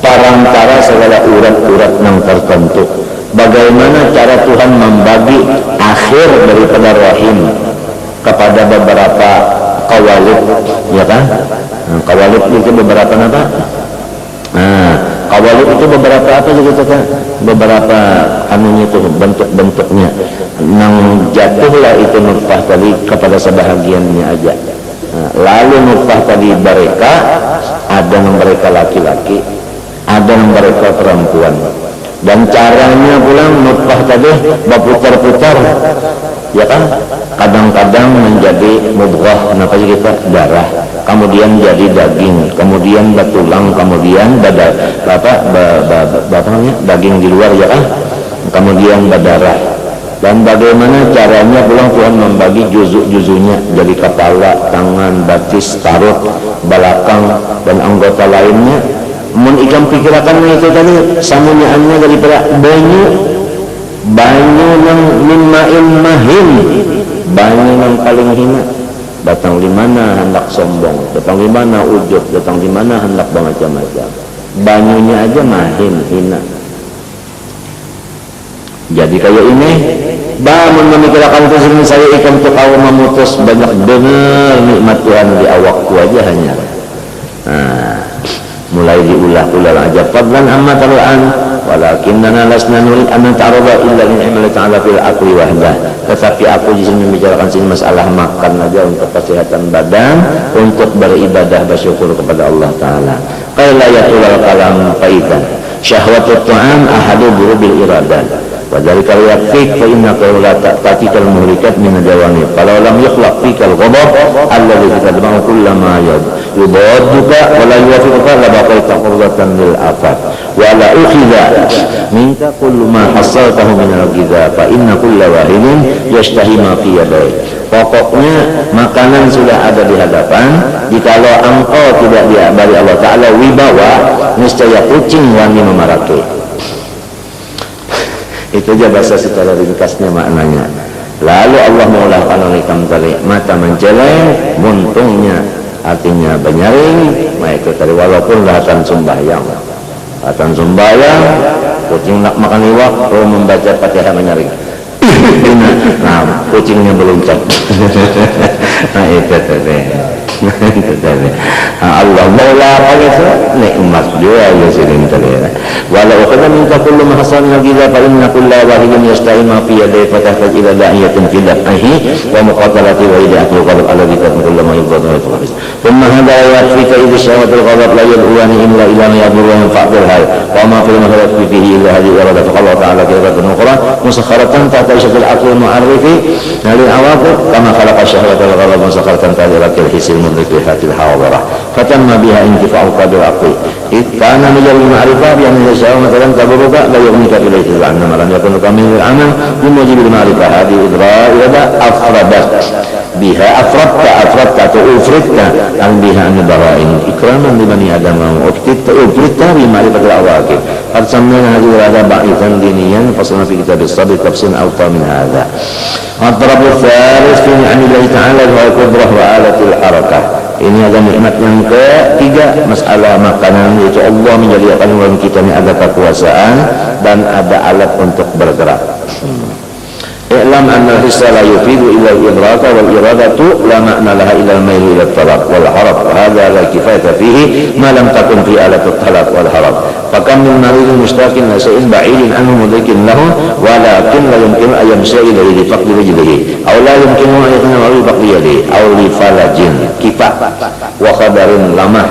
Speaker 1: parantara segala urat-urat yang tertentu. Bagaimana cara Tuhan membagi akhir daripada rahim kepada beberapa kawalib ya kan. Nah, kawalib itu beberapa apa? Nah, kawalib itu beberapa apa juga kan? Beberapa anunya itu bentuk-bentuknya. Nang jatuhlah itu nutfah tadi kepada sebahagiannya aja. Nah, lalu nutfah tadi mereka ada yang mereka laki-laki, ada yang mereka perempuan. Dan caranya pulang nutfah tadi berputar-putar, ya kan? Kadang-kadang menjadi mudghah, kenapa sih kita darah, kemudian jadi daging, kemudian batulang, kemudian daging di luar ya kan? Kemudian berdarah. Dan bagaimana caranya pulang Tuhan membagi juzuk-juzuknya jadi kepala, tangan, batis, taruk, belakang dan anggota lainnya. Mun ikam pikirakan itu tadi samunyaannya daripada banyu yang mimmain mahin, banyu yang paling hina. Datang di mana hendak sombong, datang di mana ujub, datang di mana hendak macam-macam. Banyunya aja mahin, hina. Jadi kayak ini, bangun memikirkan itu sini saya ikam tuh kau memutus banyak dengar nikmat Tuhan di awakku aja hanya. Nah, mulai diulah-ulah aja fadlan amma talaan walakinnana lasna nurid an nata'arrada illa li ni'mati ta'ala fil aqli wahdah. Tetapi aku di sini membicarakan sini masalah makan aja untuk kesehatan badan, untuk beribadah bersyukur kepada Allah taala. Qala yaqulul kalam faidan syahwatut ta'am ahadu burubil iradah. Wadhalika yakfik fa innaka la ta'tikal muhlikat min ad-dawani falau lam yukhlaq fikal ghadab alladhi tadma'u kullama yudadduka wa la yuwafiquka la baqaita qurdatan lil afat wa la ukhidha minka kullu ma hasaltahu min al-ghidha fa inna kulla wahidin yashtahi ma fi yadayk. Pokoknya makanan sudah ada di hadapan, jikalau engkau tidak diabari Allah Ta'ala wibawa, niscaya kucing wani memaraki. Itu aja bahasa secara ringkasnya maknanya. Lalu Allah mengulahkan oleh kamtali mata menceleng, muntungnya artinya benyaring, itu tadi walaupun lahatan sembahyang, kucing nak makan iwak, kalau membaca Fatihah menyaring. Nah, kucingnya meluncak. Nah, itu tadi. Allah Maula qala nikmat juga ya sini tadi. Walau kana minka kullu ma hasalna ghidha fa inna kulla wahidin yasta'ima fi yadi fatahtaj ila da'iyatin fi da'ihi wa muqatalati wa ida'ati qalb alladhi kullu ma yubghadu wa yathabis. Thumma hadha yakfika idh shawatul ghadab la yad'uani illa ila ma yadur wa yanfa'ul hal wa ma fil mahalat fihi illa hadhihi irada fa Allah ta'ala kiratan ukhra musakharatan ta'ta isyatul aql mu'arrifi lil awaqib kama khalaqa syahwatul ghadab musakharatan ta'ala hisil mudrik hatil hadirah fatamma biha intifa'u qabil aqli kana min al-ma'rifah bi anna sya'wa matalan taburuka la yughnika ilayhi wa anna man yakunu kamil al-amal bimujibil ma'rifah hadi idra'ida afradat biha afradta atau ufridta an biha an bara'in ikraman liman adam wa ufridta bi ma'rifatil awaqib qad sammayna hadhihi al-ada ba'ithan diniyan fasalna fi kitab as-sabr tafsir awta min hadha الضرب الثالث في نعم الله تعالى والقدرة وآلة الحركة. Ini ada nikmat yang ketiga, masalah makanan, yaitu Allah menjadikan dalam kita ini ada kekuasaan dan ada alat untuk bergerak. I'lam anna al-hissa la yufidu illa al-idraka wal iradatu la ma'na laha illa al-mayl ila al-talab wal harab wa hadha la kifayata fihi ma lam takun fi alat al-talab wal harab fakam min maridin mustaqin la shay'in ba'idin anhu mudrikin lahu walakin la yumkinu an yamshi ilayhi li faqdi rijlihi aw la yumkinu an yatanawalu li faqdi yadihi aw li falajin kifah wa khabarin lamah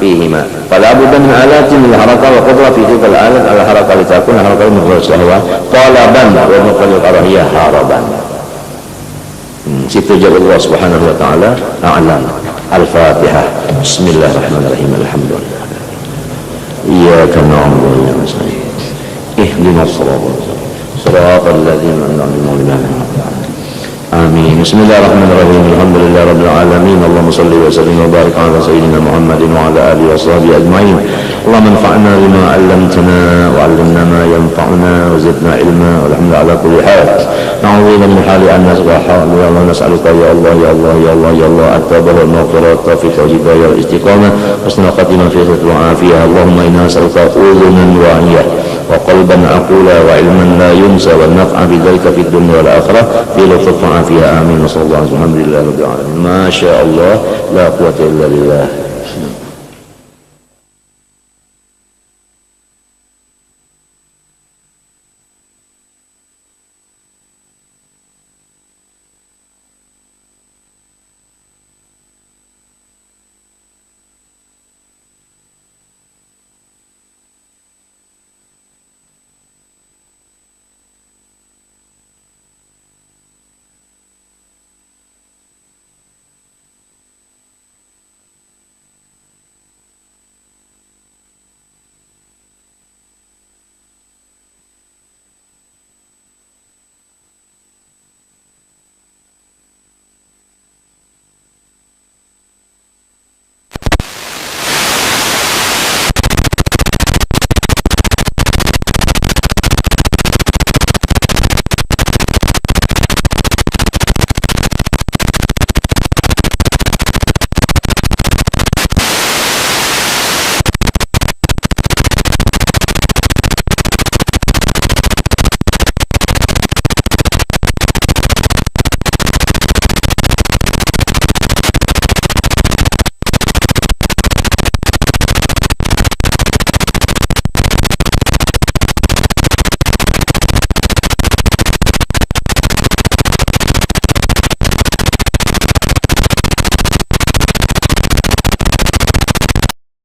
Speaker 1: fihima fala budda min alatin lil haraka wa qudra fi tilka al-alat al-haraka li takuna haraka min syahwa talaban wa muqallil karahiyah haraban. Situ jawab Allah Subhanahu wa taala a'lam. Al-Fatihah. Bismillahirrahmanirrahim. Alhamdulillah. Iyyaka na'budu wa iyyaka nasta'in. Ihdinas siratal ladzina an'amta 'alaihim. Amin. Bismillahirrahmanirrahim. Alhamdulillah rabbil alamin. Allahumma shalli wa sallim wa barik ala sayyidina Muhammadin wa ala alihi wa sahbihi ajma'in. Allahumma anfa'na bima 'allamtana wa 'allimna ma yanfa'una wa zidna ilma walhamdulillah ala kulli hal. Na'udzu min hali an nasbaha wa la nas'aluka ya Allah ya Allah ya Allah ya Allah at-tawbah wal maghfirah tawfiq wal hidayah wal istiqamah husnul khatimah fi sirri wa afiyah. Allahumma inna nas'aluka udhunan wa'iyah wa qalban aqula wa ilman la yunsa wa naf'a bidzalika fid dunya wal akhirah fi lutfin fiha amin. Sallallahu alaihi wa sallam. Alhamdulillah rabbil alamin. Ma sya Allah la quwwata illa billah.